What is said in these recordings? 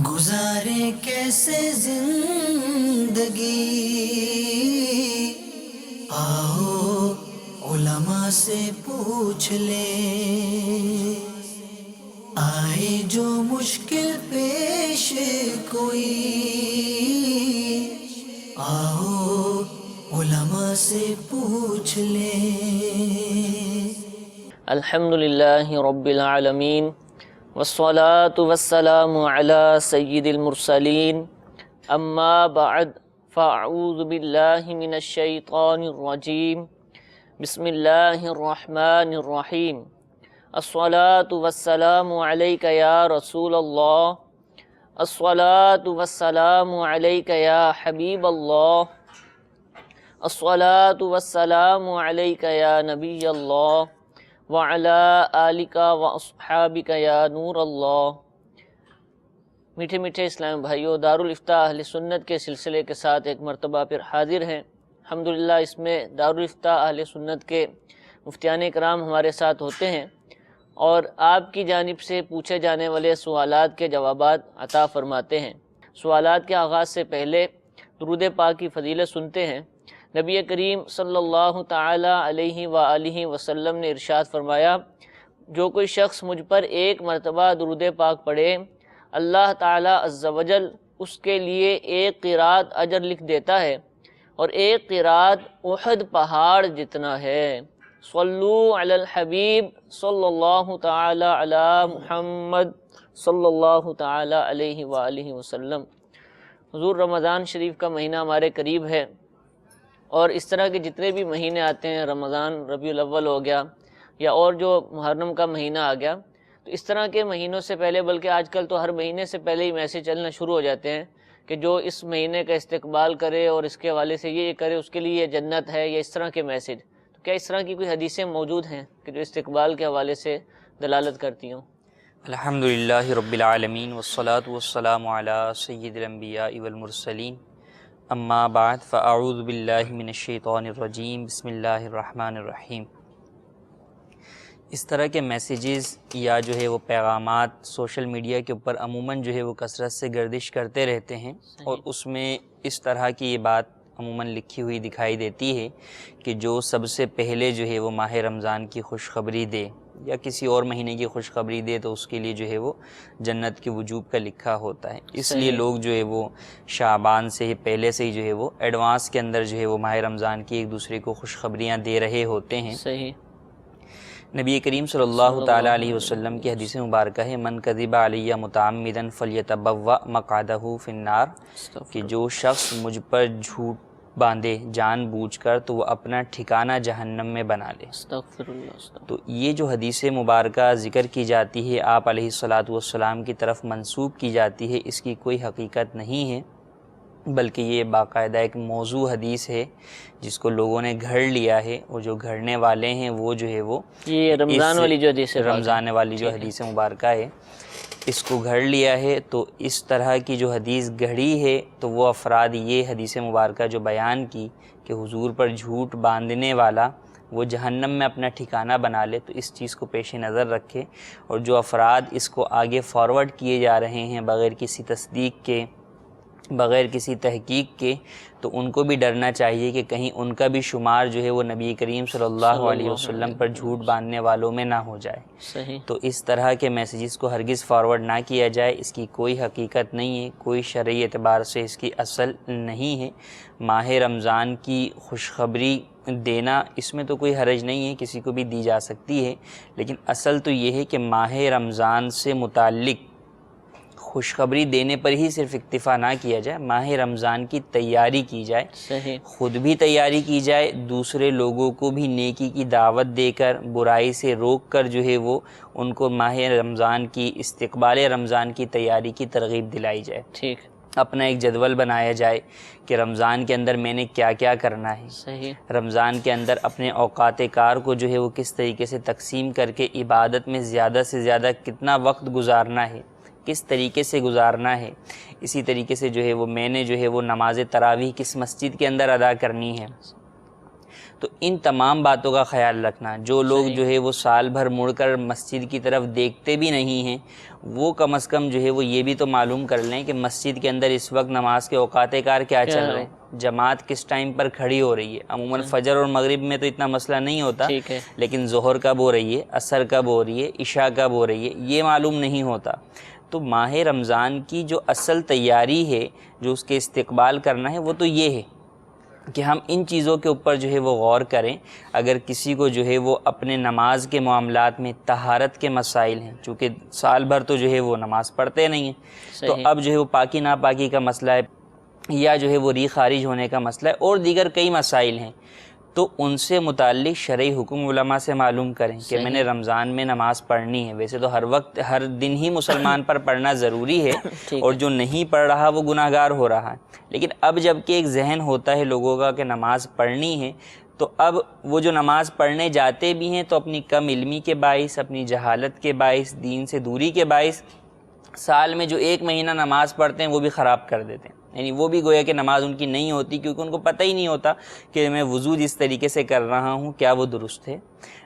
گزارے کیسے زندگی، آؤ علماء سے پوچھ لیں، آئے جو مشکل پیش کوئی، آؤ علماء سے پوچھ لیں۔ الحمد للہ رب العالمین والصلاة والسلام علی سید المرسلین، اما بعد فاعوذ باللہ من الشیطان الرجیم، بسم اللہ الرحمن الرحیم۔ الصلاة والسلام علیک یا رسول اللہ، الصلاة والسلام علیک یا حبیب اللہ، الصلاة والسلام علیک یا نبی اللہ وعلی آلک واصحابک یا نور اللہ۔ میٹھے میٹھے اسلام بھائیو، دارالافتاء اہل سنت کے سلسلے کے ساتھ ایک مرتبہ پھر حاضر ہیں۔ الحمدللہ اس میں دارالافتاء اہل سنت کے مفتیان کرام ہمارے ساتھ ہوتے ہیں اور آپ کی جانب سے پوچھے جانے والے سوالات کے جوابات عطا فرماتے ہیں۔ سوالات کے آغاز سے پہلے درود پاک کی فضیلت سنتے ہیں۔ نبی کریم صلی اللہ تعالی علیہ وآلہ وسلم نے ارشاد فرمایا، جو کوئی شخص مجھ پر ایک مرتبہ درود پاک پڑھے، اللہ تعالی عز و جل اس کے لیے ایک قرات اجر لکھ دیتا ہے، اور ایک قرات احد پہاڑ جتنا ہے۔ صلو علی الحبیب صلی اللہ تعالی علی محمد صلی اللہ تعالی علیہ وآلہ وسلم۔ حضور رمضان شریف کا مہینہ ہمارے قریب ہے، اور اس طرح کے جتنے بھی مہینے آتے ہیں، رمضان، ربیع الاول ہو گیا، یا اور جو محرم کا مہینہ آ گیا، تو اس طرح کے مہینوں سے پہلے، بلکہ آج کل تو ہر مہینے سے پہلے ہی میسیج چلنا شروع ہو جاتے ہیں کہ جو اس مہینے کا استقبال کرے اور اس کے حوالے سے یہ کرے، اس کے لیے یہ جنت ہے، یا اس طرح کے میسیج۔ تو کیا اس طرح کی کوئی حدیثیں موجود ہیں کہ جو استقبال کے حوالے سے دلالت کرتی ہوں؟ الحمدللہ رب العالمین والصلاة والسلام علی سید الانبیاء والمرسلین، اما بعد فاعوذ باللہ من الشیطان الرجیم، بسم اللہ الرحمن الرحیم۔ اس طرح کے میسیجز یا جو ہے وہ پیغامات سوشل میڈیا کے اوپر عموماً جو ہے وہ کثرت سے گردش کرتے رہتے ہیں، اور اس میں اس طرح کی یہ بات عموماً لکھی ہوئی دکھائی دیتی ہے کہ جو سب سے پہلے جو ہے وہ ماہ رمضان کی خوشخبری دے یا کسی اور مہینے کی خوشخبری دے تو اس کے لیے جو ہے وہ جنت کے وجوب کا لکھا ہوتا ہے۔ اس لیے لوگ جو ہے وہ شعبان سے ہی پہلے سے ہی جو ہے وہ ایڈوانس کے اندر جو ہے وہ ماہ رمضان کی ایک دوسرے کو خوشخبریاں دے رہے ہوتے ہیں۔ صحیح۔ نبی کریم صلی اللہ تعالی علیہ وسلم کی حدیث مبارکہ ہے، من کذب علی متعمدا فلیتبوأ مقعدہ فی النار، کہ جو شخص مجھ پر جھوٹ باندھے جان بوجھ کر تو وہ اپنا ٹھکانہ جہنم میں بنا لے۔ استغفر اللہ۔ تو یہ جو حدیث مبارکہ ذکر کی جاتی ہے، آپ علیہ الصلاۃ والسلام کی طرف منسوب کی جاتی ہے، اس کی کوئی حقیقت نہیں ہے، بلکہ یہ باقاعدہ ایک موضوع حدیث ہے جس کو لوگوں نے گھڑ لیا ہے، اور جو گھڑنے والے ہیں وہ جو ہے وہ یہ رمضان والی جو حدیث ہے، رمضان والی جو حدیث مبارکہ ہے، اس کو گھڑ لیا ہے۔ تو اس طرح کی جو حدیث گھڑی ہے تو وہ افراد یہ حدیث مبارکہ جو بیان کی کہ حضور پر جھوٹ باندھنے والا وہ جہنم میں اپنا ٹھکانہ بنا لے، تو اس چیز کو پیش نظر رکھے، اور جو افراد اس کو آگے فارورڈ کیے جا رہے ہیں بغیر کسی تصدیق کے، بغیر کسی تحقیق کے، تو ان کو بھی ڈرنا چاہیے کہ کہیں ان کا بھی شمار جو ہے وہ نبی کریم صلی اللہ علیہ وسلم پر جھوٹ باندھنے والوں میں نہ ہو جائے۔ صحیح۔ تو اس طرح کے میسیجز کو ہرگز فارورڈ نہ کیا جائے، اس کی کوئی حقیقت نہیں ہے، کوئی شرعی اعتبار سے اس کی اصل نہیں ہے۔ ماہ رمضان کی خوشخبری دینا، اس میں تو کوئی حرج نہیں ہے، کسی کو بھی دی جا سکتی ہے، لیکن اصل تو یہ ہے کہ ماہ رمضان سے متعلق خوشخبری دینے پر ہی صرف اکتفا نہ کیا جائے، ماہ رمضان کی تیاری کی جائے، صحیح۔ خود بھی تیاری کی جائے، دوسرے لوگوں کو بھی نیکی کی دعوت دے کر، برائی سے روک کر جو ہے وہ ان کو ماہ رمضان کی، استقبال رمضان کی تیاری کی ترغیب دلائی جائے۔ ٹھیک۔ اپنا ایک جدول بنایا جائے کہ رمضان کے اندر میں نے کیا کیا کرنا ہے، صحیح۔ رمضان کے اندر اپنے اوقات کار کو جو ہے وہ کس طریقے سے تقسیم کر کے عبادت میں زیادہ سے زیادہ کتنا وقت گزارنا ہے، کس طریقے سے گزارنا ہے۔ اسی طریقے سے جو ہے وہ میں نے جو ہے وہ نماز تراویح کس مسجد کے اندر ادا کرنی ہے، تو ان تمام باتوں کا خیال رکھنا. جو لوگ جو ہے وہ سال بھر مڑ کر مسجد کی طرف دیکھتے بھی نہیں ہیں وہ کم از کم جو ہے وہ یہ بھی تو معلوم کر لیں کہ مسجد کے اندر اس وقت نماز کے اوقات کار کیا چل رہے ہیں, جماعت کس ٹائم پر کھڑی ہو رہی ہے. عموماً فجر اور مغرب میں تو اتنا مسئلہ نہیں ہوتا, لیکن ظہر کب ہو رہی ہے, عصر کب ہو رہی ہے, عشاء کب ہو رہی ہے, یہ معلوم نہیں ہوتا. تو ماہ رمضان کی جو اصل تیاری ہے, جو اس کے استقبال کرنا ہے, وہ تو یہ ہے کہ ہم ان چیزوں کے اوپر جو ہے وہ غور کریں. اگر کسی کو جو ہے وہ اپنے نماز کے معاملات میں طہارت کے مسائل ہیں, چونکہ سال بھر تو جو ہے وہ نماز پڑھتے نہیں ہیں, تو اب جو ہے وہ پاکی ناپاکی کا مسئلہ ہے, یا جو ہے وہ ری خارج ہونے کا مسئلہ ہے, اور دیگر کئی مسائل ہیں, تو ان سے متعلق شرعی حکم علماء سے معلوم کریں کہ میں نے رمضان میں نماز پڑھنی ہے. ویسے تو ہر وقت ہر دن ہی مسلمان پر پڑھنا ضروری ہے, اور جو نہیں پڑھ رہا وہ گناہ گار ہو رہا ہے. لیکن اب جب کہ ایک ذہن ہوتا ہے لوگوں کا کہ نماز پڑھنی ہے, تو اب وہ جو نماز پڑھنے جاتے بھی ہیں تو اپنی کم علمی کے باعث, اپنی جہالت کے باعث, دین سے دوری کے باعث سال میں جو 1 مہینہ نماز پڑھتے ہیں وہ بھی خراب کر دیتے ہیں. یعنی وہ بھی گویا کہ نماز ان کی نہیں ہوتی, کیونکہ ان کو پتہ ہی نہیں ہوتا کہ میں وضو جس طریقے سے کر رہا ہوں کیا وہ درست ہے,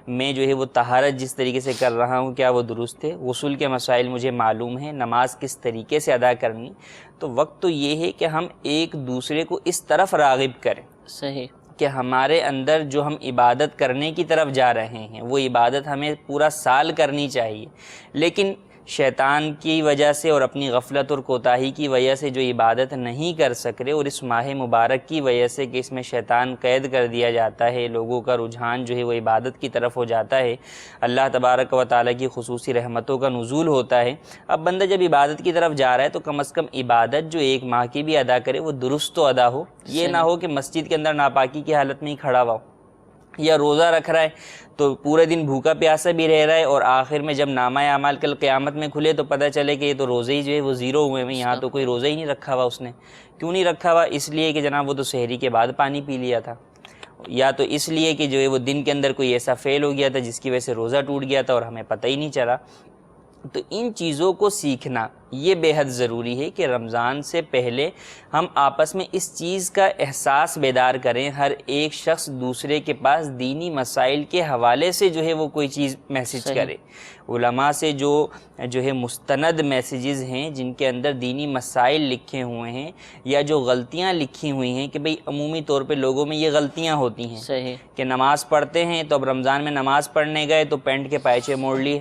میں جو ہے وہ طہارت جس طریقے سے کر رہا ہوں کیا وہ درست ہے, غسل کے مسائل مجھے معلوم ہیں, نماز کس طریقے سے ادا کرنی. تو وقت تو یہ ہے کہ ہم ایک دوسرے کو اس طرف راغب کریں صحیح کہ ہمارے اندر جو ہم عبادت کرنے کی طرف جا رہے ہیں وہ عبادت ہمیں پورا سال کرنی چاہیے. لیکن شیطان کی وجہ سے اور اپنی غفلت اور کوتاہی کی وجہ سے جو عبادت نہیں کر سک رہے, اور اس ماہ مبارک کی وجہ سے کہ اس میں شیطان قید کر دیا جاتا ہے, لوگوں کا رجحان جو ہے وہ عبادت کی طرف ہو جاتا ہے, اللہ تبارک و تعالیٰ کی خصوصی رحمتوں کا نزول ہوتا ہے. اب بندہ جب عبادت کی طرف جا رہا ہے تو کم از کم عبادت جو 1 ماہ کی بھی ادا کرے وہ درست تو ادا ہو. یہ نہ ہو کہ مسجد کے اندر ناپاکی کی حالت میں ہی کھڑا ہوا ہو, یا روزہ رکھ رہا ہے تو پورے دن بھوکا پیاسا بھی رہ رہا ہے, اور آخر میں جب نامہ اعمال کل قیامت میں کھلے تو پتہ چلے کہ یہ تو روزے ہی جو ہے وہ زیرو ہوئے ہیں, یہاں تو کوئی روزہ ہی نہیں رکھا ہوا. اس نے کیوں نہیں رکھا ہوا؟ اس لیے کہ جناب وہ تو سحری کے بعد پانی پی لیا تھا, یا تو اس لیے کہ جو ہے وہ دن کے اندر کوئی ایسا فعل ہو گیا تھا جس کی وجہ سے روزہ ٹوٹ گیا تھا اور ہمیں پتہ ہی نہیں چلا. تو ان چیزوں کو سیکھنا یہ بے حد ضروری ہے کہ رمضان سے پہلے ہم آپس میں اس چیز کا احساس بیدار کریں, ہر ایک شخص دوسرے کے پاس دینی مسائل کے حوالے سے جو ہے وہ کوئی چیز میسیج کرے. علماء سے جو ہے مستند میسیجز ہیں جن کے اندر دینی مسائل لکھے ہوئے ہیں, یا جو غلطیاں لکھی ہوئی ہیں کہ بھئی عمومی طور پہ لوگوں میں یہ غلطیاں ہوتی ہیں کہ نماز پڑھتے ہیں تو اب رمضان میں نماز پڑھنے گئے تو پینٹ کے پائچے موڑ لیے,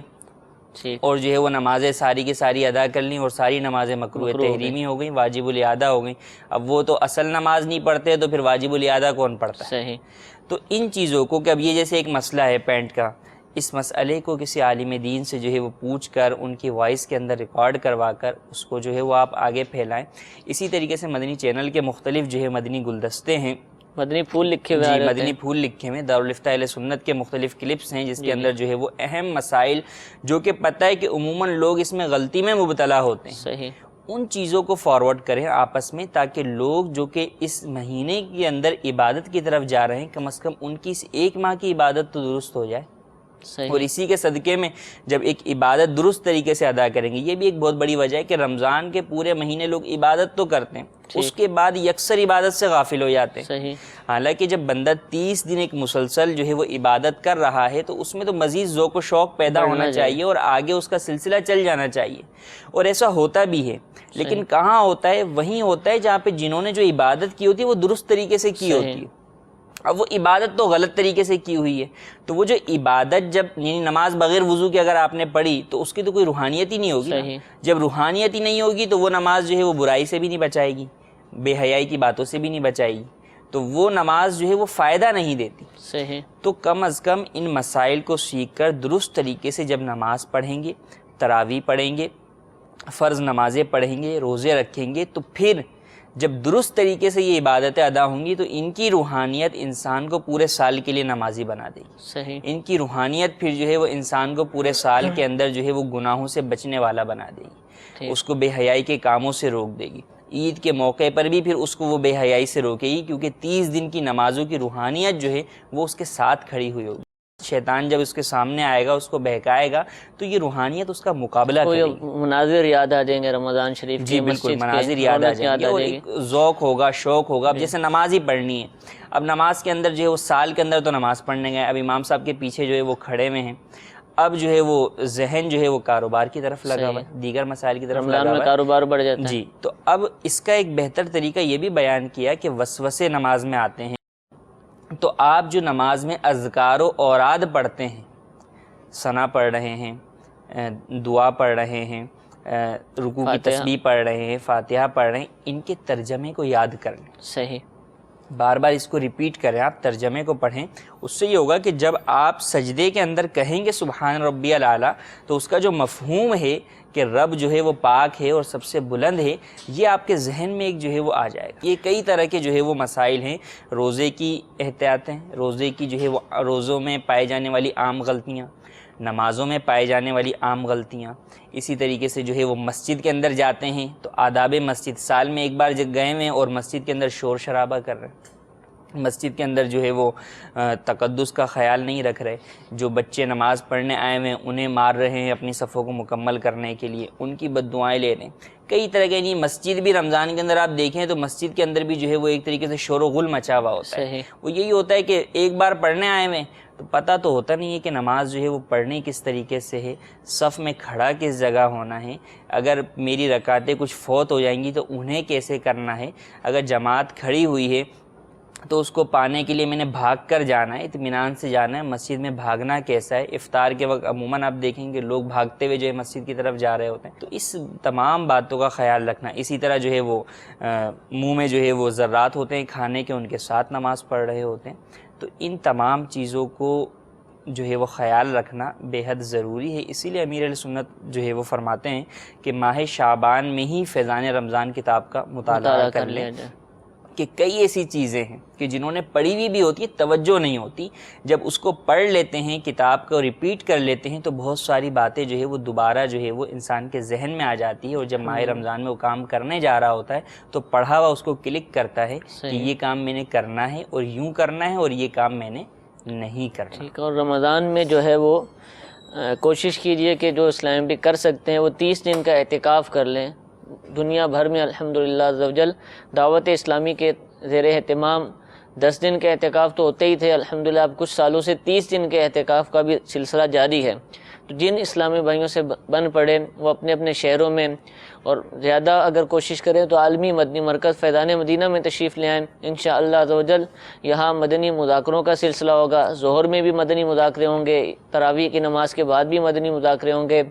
اور جو ہے وہ نمازیں ساری کی ساری ادا کر لیں, اور ساری نمازیں مکروہ تحریمی ہو گئیں, واجب الاعادہ ہو گئیں. اب وہ تو اصل نماز نہیں پڑھتے تو پھر واجب الاعادہ کون پڑھتا ہے؟ تو ان چیزوں کو کہ اب یہ جیسے ایک مسئلہ ہے پینٹ کا, اس مسئلے کو کسی عالم دین سے جو ہے وہ پوچھ کر ان کی وائس کے اندر ریکارڈ کروا کر اس کو جو ہے وہ آپ آگے پھیلائیں. اسی طریقے سے مدنی چینل کے مختلف جو ہے مدنی گلدستے ہیں, مدنی پھول لکھے ہوئے مدنی پھول لکھے ہوئے, دارالفتاء اہل سنت کے مختلف کلپس ہیں جس کے اندر جو ہے وہ اہم مسائل جو کہ پتہ ہے کہ عموماً لوگ اس میں غلطی میں مبتلا ہوتے ہیں, ان چیزوں کو فارورڈ کریں آپس میں, تاکہ لوگ جو کہ اس مہینے کے اندر عبادت کی طرف جا رہے ہیں کم از کم ان کی اس 1 ماہ کی عبادت تو درست ہو جائے. اور اسی کے صدقے میں جب ایک عبادت درست طریقے سے ادا کریں گے, یہ بھی ایک بہت بڑی وجہ ہے کہ رمضان کے پورے مہینے لوگ عبادت تو کرتے ہیں, اس کے بعد یکسر عبادت سے غافل ہو جاتے ہیں. حالانکہ جب بندہ 30 دن ایک مسلسل جو ہے وہ عبادت کر رہا ہے تو اس میں تو مزید ذوق و شوق پیدا ہونا چاہیے اور آگے اس کا سلسلہ چل جانا چاہیے, اور ایسا ہوتا بھی ہے. لیکن کہاں ہوتا ہے؟ وہیں ہوتا ہے جہاں پہ جنہوں نے جو عبادت کی ہوتی ہے وہ درست طریقے سے کی ہوتی ہے. اب وہ عبادت تو غلط طریقے سے کی ہوئی ہے, تو وہ جو عبادت جب یعنی نماز بغیر وضو کے اگر آپ نے پڑھی تو اس کی تو کوئی روحانیت ہی نہیں ہوگی. جب روحانیت ہی نہیں ہوگی تو وہ نماز جو ہے وہ برائی سے بھی نہیں بچائے گی, بے حیائی کی باتوں سے بھی نہیں بچائے گی, تو وہ نماز جو ہے وہ فائدہ نہیں دیتی. تو کم از کم ان مسائل کو سیکھ کر درست طریقے سے جب نماز پڑھیں گے, تراویح پڑھیں گے, فرض نمازیں پڑھیں گے, روزے رکھیں گے, تو پھر جب درست طریقے سے یہ عبادتیں ادا ہوں گی تو ان کی روحانیت انسان کو پورے سال کے لیے نمازی بنا دے گی. ان کی روحانیت پھر جو ہے وہ انسان کو پورے سال کے اندر جو ہے وہ گناہوں سے بچنے والا بنا دے گی, اس کو بے حیائی کے کاموں سے روک دے گی. عید کے موقع پر بھی پھر اس کو وہ بے حیائی سے روکے گی, کیونکہ 30 دن کی نمازوں کی روحانیت جو ہے وہ اس کے ساتھ کھڑی ہوئی ہوگی. شیطان جب اس کے سامنے آئے گا، اس کو بہکائے گا، تو یہ روحانیت اس کا مقابلہ کوئی کرے گی۔ مناظر یاد آ جائیں گے رمضان شریف جی کے، بالکل، مسجد کے، مناظر یاد آ رونق جائیں گے اور ایک ذوق ہوگا، شوق ہوگا۔ اب جیسے نماز ہی پڑھنی ہے، اب نماز کے اندر جو ہے وہ سال کے اندر تو نماز پڑھنے گئے، اب امام صاحب کے پیچھے جو ہے وہ کھڑے ہوئے ہیں، اب جو ہے وہ ذہن جو ہے وہ کاروبار کی طرف لگا ہوا ہے، دیگر مسائل کی طرف رمضان لگا میں ہوا ہے۔ کاروبار بڑھ جاتا ہے۔ جی، تو اب اس کا ایک بہتر طریقہ یہ بھی بیان کیا کہ وسوسے نماز میں آتے ہیں، تو آپ جو نماز میں اذکار و اوراد پڑھتے ہیں، ثنا پڑھ رہے ہیں، دعا پڑھ رہے ہیں، رکوع کی تسبیح پڑھ رہے ہیں، فاتحہ پڑھ رہے ہیں، ان کے ترجمے کو یاد کر لیں۔ صحیح، بار بار اس کو ریپیٹ کریں، آپ ترجمے کو پڑھیں۔ اس سے یہ ہوگا کہ جب آپ سجدے کے اندر کہیں گے سبحان ربی الاعلیٰ، تو اس کا جو مفہوم ہے کہ رب جو ہے وہ پاک ہے اور سب سے بلند ہے، یہ آپ کے ذہن میں ایک جو ہے وہ آ جائے گا۔ یہ کئی طرح کے جو ہے وہ مسائل ہیں، روزے کی احتیاطیں، روزے کی جو ہے وہ روزوں میں پائے جانے والی عام غلطیاں، نمازوں میں پائے جانے والی عام غلطیاں، اسی طریقے سے جو ہے وہ مسجد کے اندر جاتے ہیں تو آداب مسجد، سال میں ایک بار جب گئے ہوئے ہیں اور مسجد کے اندر شور شرابہ کر رہے ہیں، مسجد کے اندر جو ہے وہ تقدس کا خیال نہیں رکھ رہے، جو بچے نماز پڑھنے آئے ہوئے ہیں انہیں مار رہے ہیں اپنی صفوں کو مکمل کرنے کے لیے، ان کی بد دعائیں لے رہے ہیں، کئی طرح کے۔ نہیں، مسجد بھی رمضان کے اندر آپ دیکھیں تو مسجد کے اندر بھی جو ہے وہ ایک طریقے سے شور و غل مچا ہوا ہوتا ہے۔ وہ یہی ہوتا ہے کہ ایک بار پڑھنے آئے ہوئے تو پتہ تو ہوتا نہیں ہے کہ نماز جو ہے وہ پڑھنی کس طریقے سے ہے، صف میں کھڑا کس جگہ ہونا ہے، اگر میری رکعتیں کچھ فوت ہو جائیں گی تو انہیں کیسے کرنا ہے، اگر جماعت کھڑی ہوئی ہے تو اس کو پانے کے لیے میں نے بھاگ کر جانا ہے، اطمینان سے جانا ہے، مسجد میں بھاگنا کیسا ہے۔ افطار کے وقت عموماً آپ دیکھیں کہ لوگ بھاگتے ہوئے جو ہے مسجد کی طرف جا رہے ہوتے ہیں، تو اس تمام باتوں کا خیال رکھنا۔ اسی طرح جو ہے وہ منہ میں جو ہے وہ ذرات ہوتے ہیں کھانے کے، ان کے ساتھ نماز پڑھ رہے ہوتے ہیں، تو ان تمام چیزوں کو جو ہے وہ خیال رکھنا بے حد ضروری ہے۔ اسی لیے امیر علیہ سنت جو ہے وہ فرماتے ہیں کہ ماہ شعبان میں ہی فیضان رمضان کتاب کا مطالعہ کر لیں، کہ کئی ایسی چیزیں ہیں کہ جنہوں نے پڑھی ہوئی بھی ہوتی ہے، توجہ نہیں ہوتی، جب اس کو پڑھ لیتے ہیں، کتاب کو ریپیٹ کر لیتے ہیں، تو بہت ساری باتیں جو ہے وہ دوبارہ جو ہے وہ انسان کے ذہن میں آ جاتی ہے، اور جب ماہ رمضان میں وہ کام کرنے جا رہا ہوتا ہے تو پڑھا ہوا اس کو کلک کرتا ہے کہ یہ کام میں نے کرنا ہے اور یوں کرنا ہے، اور یہ کام میں نے نہیں کرنا۔ ٹھیک، اور رمضان میں جو ہے وہ کوشش کیجئے کہ جو اسلام بھی کر سکتے ہیں وہ 30 دن کا اعتکاف کر لیں۔ دنیا بھر میں الحمدللہ عز و جل دعوت اسلامی کے زیر اہتمام 10 دن کے اعتکاف تو ہوتے ہی تھے، الحمدللہ اب کچھ سالوں سے 30 دن کے اعتکاف کا بھی سلسلہ جاری ہے۔ تو جن اسلامی بھائیوں سے بن پڑے وہ اپنے اپنے شہروں میں، اور زیادہ اگر کوشش کریں تو عالمی مدنی مرکز فیضان مدینہ میں تشریف لے آئیں، انشاءاللہ عز و جل یہاں مدنی مذاکروں کا سلسلہ ہوگا، ظہر میں بھی مدنی مذاکرے ہوں گے، تراویح کی نماز کے بعد بھی مدنی مذاکرے ہوں گے،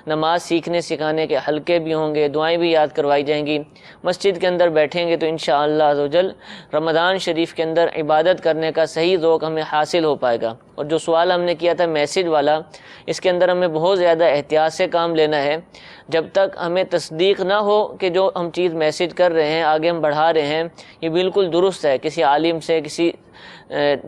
نماز سیکھنے سکھانے کے حلقے بھی ہوں گے، دعائیں بھی یاد کروائی جائیں گی، مسجد کے اندر بیٹھیں گے تو انشاءاللہ عز و جل رمضان شریف کے اندر عبادت کرنے کا صحیح ذوق ہمیں حاصل ہو پائے گا۔ اور جو سوال ہم نے کیا تھا میسج والا، اس کے اندر ہمیں بہت زیادہ احتیاط سے کام لینا ہے۔ جب تک ہمیں تصدیق نہ ہو کہ جو ہم چیز میسج کر رہے ہیں، آگے ہم بڑھا رہے ہیں، یہ بالکل درست ہے، کسی عالم سے، کسی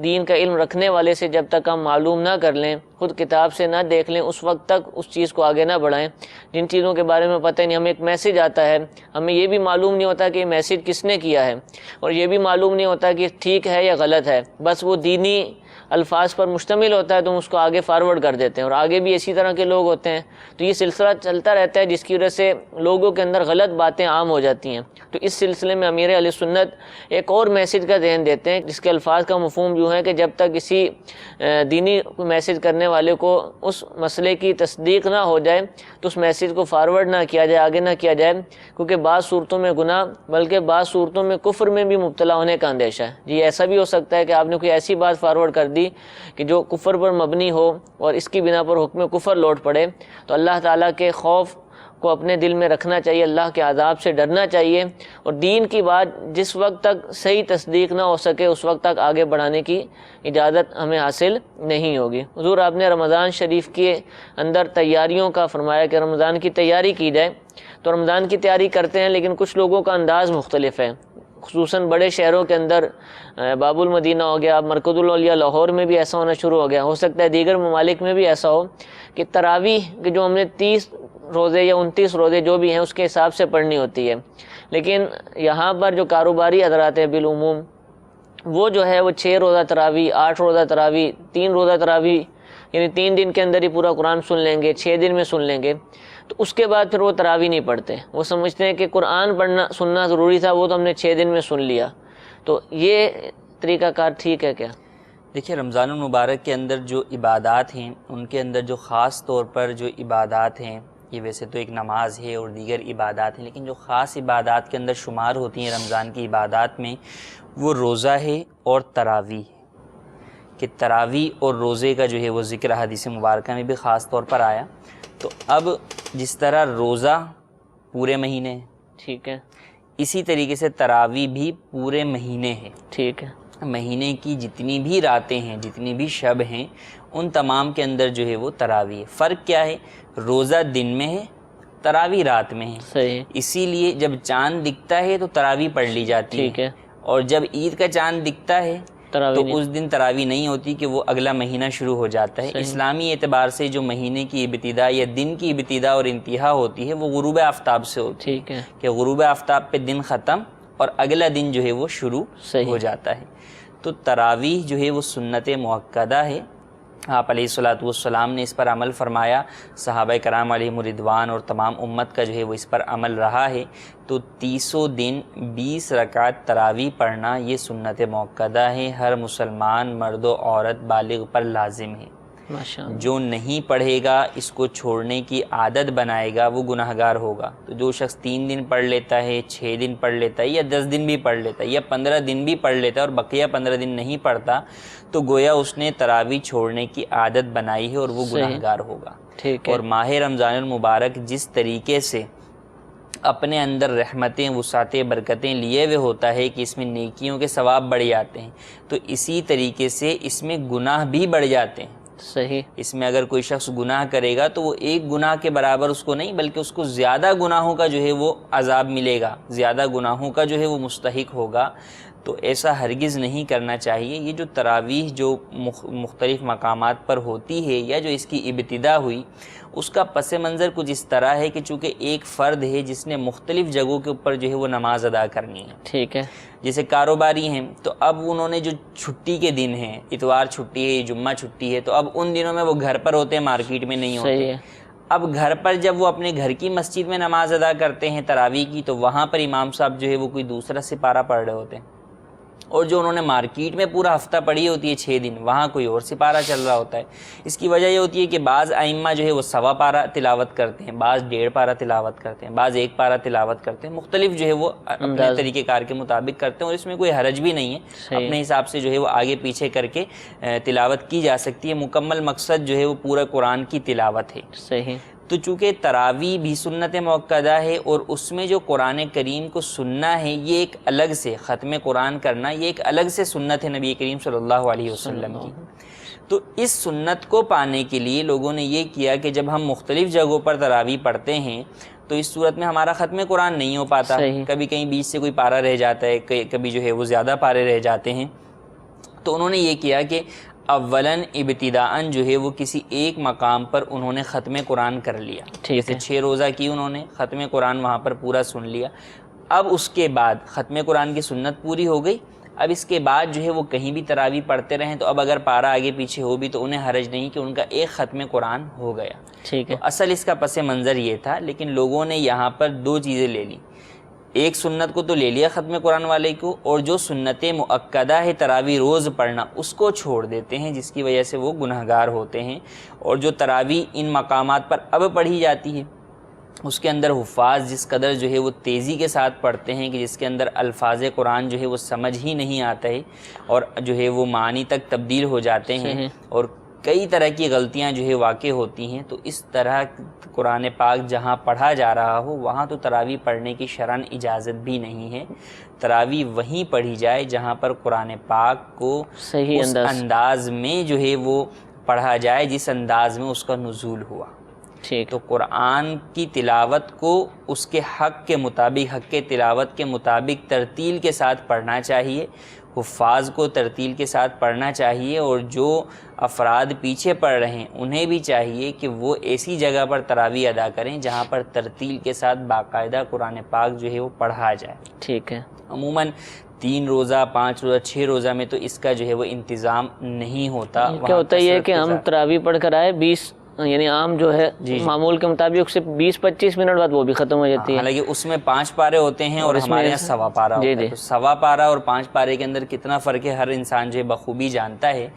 دین کا علم رکھنے والے سے جب تک ہم معلوم نہ کر لیں، خود کتاب سے نہ دیکھ لیں، اس وقت تک اس چیز کو آگے نہ بڑھائیں۔ جن چیزوں کے بارے میں پتہ نہیں، ہمیں ایک میسج آتا ہے، ہمیں یہ بھی معلوم نہیں ہوتا کہ یہ میسج کس نے کیا ہے، اور یہ بھی معلوم نہیں ہوتا کہ ٹھیک ہے یا غلط ہے، بس وہ دینی الفاظ پر مشتمل ہوتا ہے تو ہم اس کو آگے فارورڈ کر دیتے ہیں، اور آگے بھی اسی طرح کے لوگ ہوتے ہیں، تو یہ سلسلہ چلتا رہتا ہے، جس کی وجہ سے لوگوں کے اندر غلط باتیں عام ہو جاتی ہیں۔ تو اس سلسلے میں امیر علیہ سنت ایک اور میسج کا ذہن دیتے ہیں، جس کے الفاظ کا مفہوم یوں ہے کہ جب تک کسی دینی میسج کرنے والے کو اس مسئلے کی تصدیق نہ ہو جائے تو اس میسج کو فارورڈ نہ کیا جائے، آگے نہ کیا جائے، کیونکہ بعض صورتوں میں گناہ بلکہ بعض صورتوں میں کفر میں بھی مبتلا ہونے کا اندیشہ ہے۔ جی ایسا بھی ہو سکتا ہے کہ آپ نے کوئی ایسی بات فارورڈ کر دی کہ جو کفر پر مبنی ہو اور اس کی بنا پر حکم کفر لوٹ پڑے، تو اللہ تعالیٰ کے خوف کو اپنے دل میں رکھنا چاہیے، اللہ کے عذاب سے ڈرنا چاہیے، اور دین کی بات جس وقت تک صحیح تصدیق نہ ہو سکے اس وقت تک آگے بڑھانے کی اجازت ہمیں حاصل نہیں ہوگی۔ حضور آپ نے رمضان شریف کے اندر تیاریوں کا فرمایا کہ رمضان کی تیاری کی جائے، تو رمضان کی تیاری کرتے ہیں لیکن کچھ لوگوں کا انداز مختلف ہے، خصوصاً بڑے شہروں کے اندر باب المدینہ ہو گیا، مرکز الاولیاء لاہور میں بھی ایسا ہونا شروع ہو گیا، ہو سکتا ہے دیگر ممالک میں بھی ایسا ہو کہ تراویح کہ جو ہم نے 30 روزے یا 29 روزے جو بھی ہیں اس کے حساب سے پڑھنی ہوتی ہے، لیکن یہاں پر جو کاروباری حضرات ہیں بالعموم وہ جو ہے وہ 6 روزہ تراویح، 8 روزہ تراویح، 3 روزہ تراویح، یعنی 3 دن کے اندر ہی پورا قرآن سن لیں گے، 6 دن میں سن لیں گے، تو اس کے بعد پھر وہ تراویح نہیں پڑھتے. وہ سمجھتے ہیں کہ قرآن پڑھنا سننا ضروری تھا، وہ تو ہم نے 6 دن میں سن لیا. تو یہ طریقہ کار ٹھیک ہے کیا؟ دیکھیے رمضان المبارک کے اندر جو عبادات ہیں ان کے اندر جو خاص طور پر جو عبادات ہیں، یہ ویسے تو ایک نماز ہے اور دیگر عبادات ہیں، لیکن جو خاص عبادات کے اندر شمار ہوتی ہیں رمضان کی عبادات میں، وہ روزہ ہے اور تراویح ہے. کہ تراویح اور روزے کا جو ہے وہ ذکر حدیث مبارکہ میں بھی خاص طور پر آیا. تو اب جس طرح روزہ پورے مہینے ہے، ٹھیک ہے، اسی طریقے سے تراویح بھی پورے مہینے ہے. ٹھیک ہے، مہینے کی جتنی بھی راتیں ہیں، جتنی بھی شب ہیں، ان تمام کے اندر جو ہے وہ تراویح ہے. فرق کیا ہے؟ روزہ دن میں ہے، تراویح رات میں ہے. صحیح، اسی لیے جب چاند دکھتا ہے تو تراویح پڑھ لی جاتی ٹھیک ہے، اور جب عید کا چاند دکھتا ہے تو تراویح نہیں. اس دن تراویح نہیں ہوتی کہ وہ اگلا مہینہ شروع ہو جاتا ہے. صحیح. اسلامی اعتبار سے جو مہینے کی ابتدا یا دن کی ابتدا اور انتہا ہوتی ہے وہ غروب آفتاب سے ہوتی ہے. ٹھیک ہے، کہ غروب آفتاب پہ دن ختم اور اگلا دن جو ہے وہ شروع صحیح. ہو جاتا ہے. تو تراویح جو ہے وہ سنت مؤکدہ ہے. آپ علیہ الصلوۃ والسلام نے اس پر عمل فرمایا، صحابہ کرام علیہم الرضوان اور تمام امت کا جو ہے وہ اس پر عمل رہا ہے. تو 30 دن 20 رکعت تراویح پڑھنا یہ سنت مؤکدہ ہے، ہر مسلمان مرد و عورت بالغ پر لازم ہے. ماشاء اللہ. جو نہیں پڑھے گا، اس کو چھوڑنے کی عادت بنائے گا، وہ گناہ گار ہوگا. تو جو شخص 3 دن پڑھ لیتا ہے، 6 دن پڑھ لیتا ہے، یا 10 دن بھی پڑھ لیتا ہے، یا 15 دن بھی پڑھ لیتا ہے اور بقیہ 15 دن نہیں پڑھتا، تو گویا اس نے تراویح چھوڑنے کی عادت بنائی ہے اور وہ صحیح. گناہ گار ہوگا. ٹھیک ہے، اور ماہ رمضان المبارک جس طریقے سے اپنے اندر رحمتیں، وسعتیں، برکتیں لیے ہوئے ہوتا ہے کہ اس میں نیکیوں کے ثواب بڑھ جاتے ہیں، تو اسی طریقے سے اس میں گناہ بھی بڑھ جاتے ہیں. صحیح، اس میں اگر کوئی شخص گناہ کرے گا تو وہ ایک گناہ کے برابر اس کو نہیں، بلکہ اس کو زیادہ گناہوں کا جو ہے وہ عذاب ملے گا، زیادہ گناہوں کا جو ہے وہ مستحق ہوگا. تو ایسا ہرگز نہیں کرنا چاہیے. یہ جو تراویح جو مختلف مقامات پر ہوتی ہے یا جو اس کی ابتدا ہوئی، اس کا پس منظر کچھ اس طرح ہے کہ چونکہ ایک فرد ہے جس نے مختلف جگہوں کے اوپر جو ہے وہ نماز ادا کرنی ہے. ٹھیک ہے، جیسے کاروباری ہیں تو اب انہوں نے جو چھٹی کے دن ہیں، اتوار چھٹی ہے، جمعہ چھٹی ہے، تو اب ان دنوں میں وہ گھر پر ہوتے ہیں، مارکیٹ میں نہیں صحیح ہوتے. ہے، اب گھر پر جب وہ اپنے گھر کی مسجد میں نماز ادا کرتے ہیں تراویح کی، تو وہاں پر امام صاحب جو ہے وہ کوئی دوسرا سپارہ پڑھ رہے ہوتے ہیں، اور جو انہوں نے مارکیٹ میں پورا ہفتہ پڑھی ہوتی ہے 6 دن، وہاں کوئی اور سپارہ چل رہا ہوتا ہے. اس کی وجہ یہ ہوتی ہے کہ بعض ائمہ جو ہے وہ 1.25 پارہ تلاوت کرتے ہیں، بعض 1.5 پارہ تلاوت کرتے ہیں، بعض 1 پارہ تلاوت کرتے ہیں. مختلف جو ہے وہ اپنے طریقہ کار کے مطابق کرتے ہیں، اور اس میں کوئی حرج بھی نہیں ہے. اپنے حساب سے جو ہے وہ آگے پیچھے کر کے تلاوت کی جا سکتی ہے. مکمل مقصد جو ہے وہ پورا قرآن کی تلاوت ہے. صحیح. تو چونکہ تراویح بھی سنت مؤکدہ ہے اور اس میں جو قرآن کریم کو سننا ہے یہ ایک الگ سے، ختم قرآن کرنا یہ ایک الگ سے سنت ہے نبی کریم صلی اللہ علیہ وسلم کی. تو اس سنت کو پانے کے لیے لوگوں نے یہ کیا کہ جب ہم مختلف جگہوں پر تراویح پڑھتے ہیں تو اس صورت میں ہمارا ختم قرآن نہیں ہو پاتا. کبھی کہیں بیچ سے کوئی پارہ رہ جاتا ہے، کبھی جو ہے وہ زیادہ پارے رہ جاتے ہیں. تو انہوں نے یہ کیا کہ اولاً ابتداءً جو ہے وہ کسی ایک مقام پر انہوں نے ختم قرآن کر لیا. جیسے 6 روزہ کی انہوں نے ختم قرآن وہاں پر پورا سن لیا. اب اس کے بعد ختم قرآن کی سنت پوری ہو گئی. اب اس کے بعد جو ہے وہ کہیں بھی تراویح پڑھتے رہیں تو اب اگر پارہ آگے پیچھے ہو بھی تو انہیں حرج نہیں کہ ان کا ایک ختم قرآن ہو گیا. ٹھیک ہے. تو اصل اس کا پس منظر یہ تھا، لیکن لوگوں نے یہاں پر 2 چیزیں لے لی. ایک سنت کو تو لے لیا ختم قرآن والے کو، اور جو سنت مؤکدہ ہے تراویح روز پڑھنا اس کو چھوڑ دیتے ہیں، جس کی وجہ سے وہ گناہ گار ہوتے ہیں. اور جو تراویح ان مقامات پر اب پڑھی جاتی ہے اس کے اندر حفاظ جس قدر جو ہے وہ تیزی کے ساتھ پڑھتے ہیں کہ جس کے اندر الفاظ قرآن جو ہے وہ سمجھ ہی نہیں آتا ہے اور جو ہے وہ معنی تک تبدیل ہو جاتے ہیں اور کئی طرح کی غلطیاں جو ہے واقع ہوتی ہیں. تو اس طرح قرآن پاک جہاں پڑھا جا رہا ہو وہاں تو تراویح پڑھنے کی شرعاً اجازت بھی نہیں ہے. تراویح وہیں پڑھی جائے جہاں پر قرآن پاک کو صحیح اس انداز میں جو ہے وہ پڑھا جائے جس انداز میں اس کا نزول ہوا. ٹھیک. تو قرآن کی تلاوت کو اس کے حق کے مطابق، حق کے تلاوت کے مطابق ترتیل کے ساتھ پڑھنا چاہیے. حفاظ کو ترتیل کے ساتھ پڑھنا چاہیے، اور جو افراد پیچھے پڑھ رہے ہیں انہیں بھی چاہیے کہ وہ ایسی جگہ پر تراویح ادا کریں جہاں پر ترتیل کے ساتھ باقاعدہ قرآن پاک جو ہے وہ پڑھا جائے. ٹھیک ہے. عموماً 3 روزہ 5 روزہ 6 روزہ میں تو اس کا جو ہے وہ انتظام نہیں ہوتا. کیا ہوتا ہے یہ کہ ہم تراویح پڑھ کر آئے 20 یعنی عام جو ہے معمول کے مطابق سے 20-25 منٹ بعد وہ بھی ختم ہو جاتی ہے. حالانکہ اس میں 5 پارے ہوتے ہیں اور ہمارے یہاں 1.25 پارا ہوتا ہے. تو 1.25 پارا اور 5 پارے کے اندر کتنا فرق ہے ہر انسان جو ہے بخوبی جانتا ہے.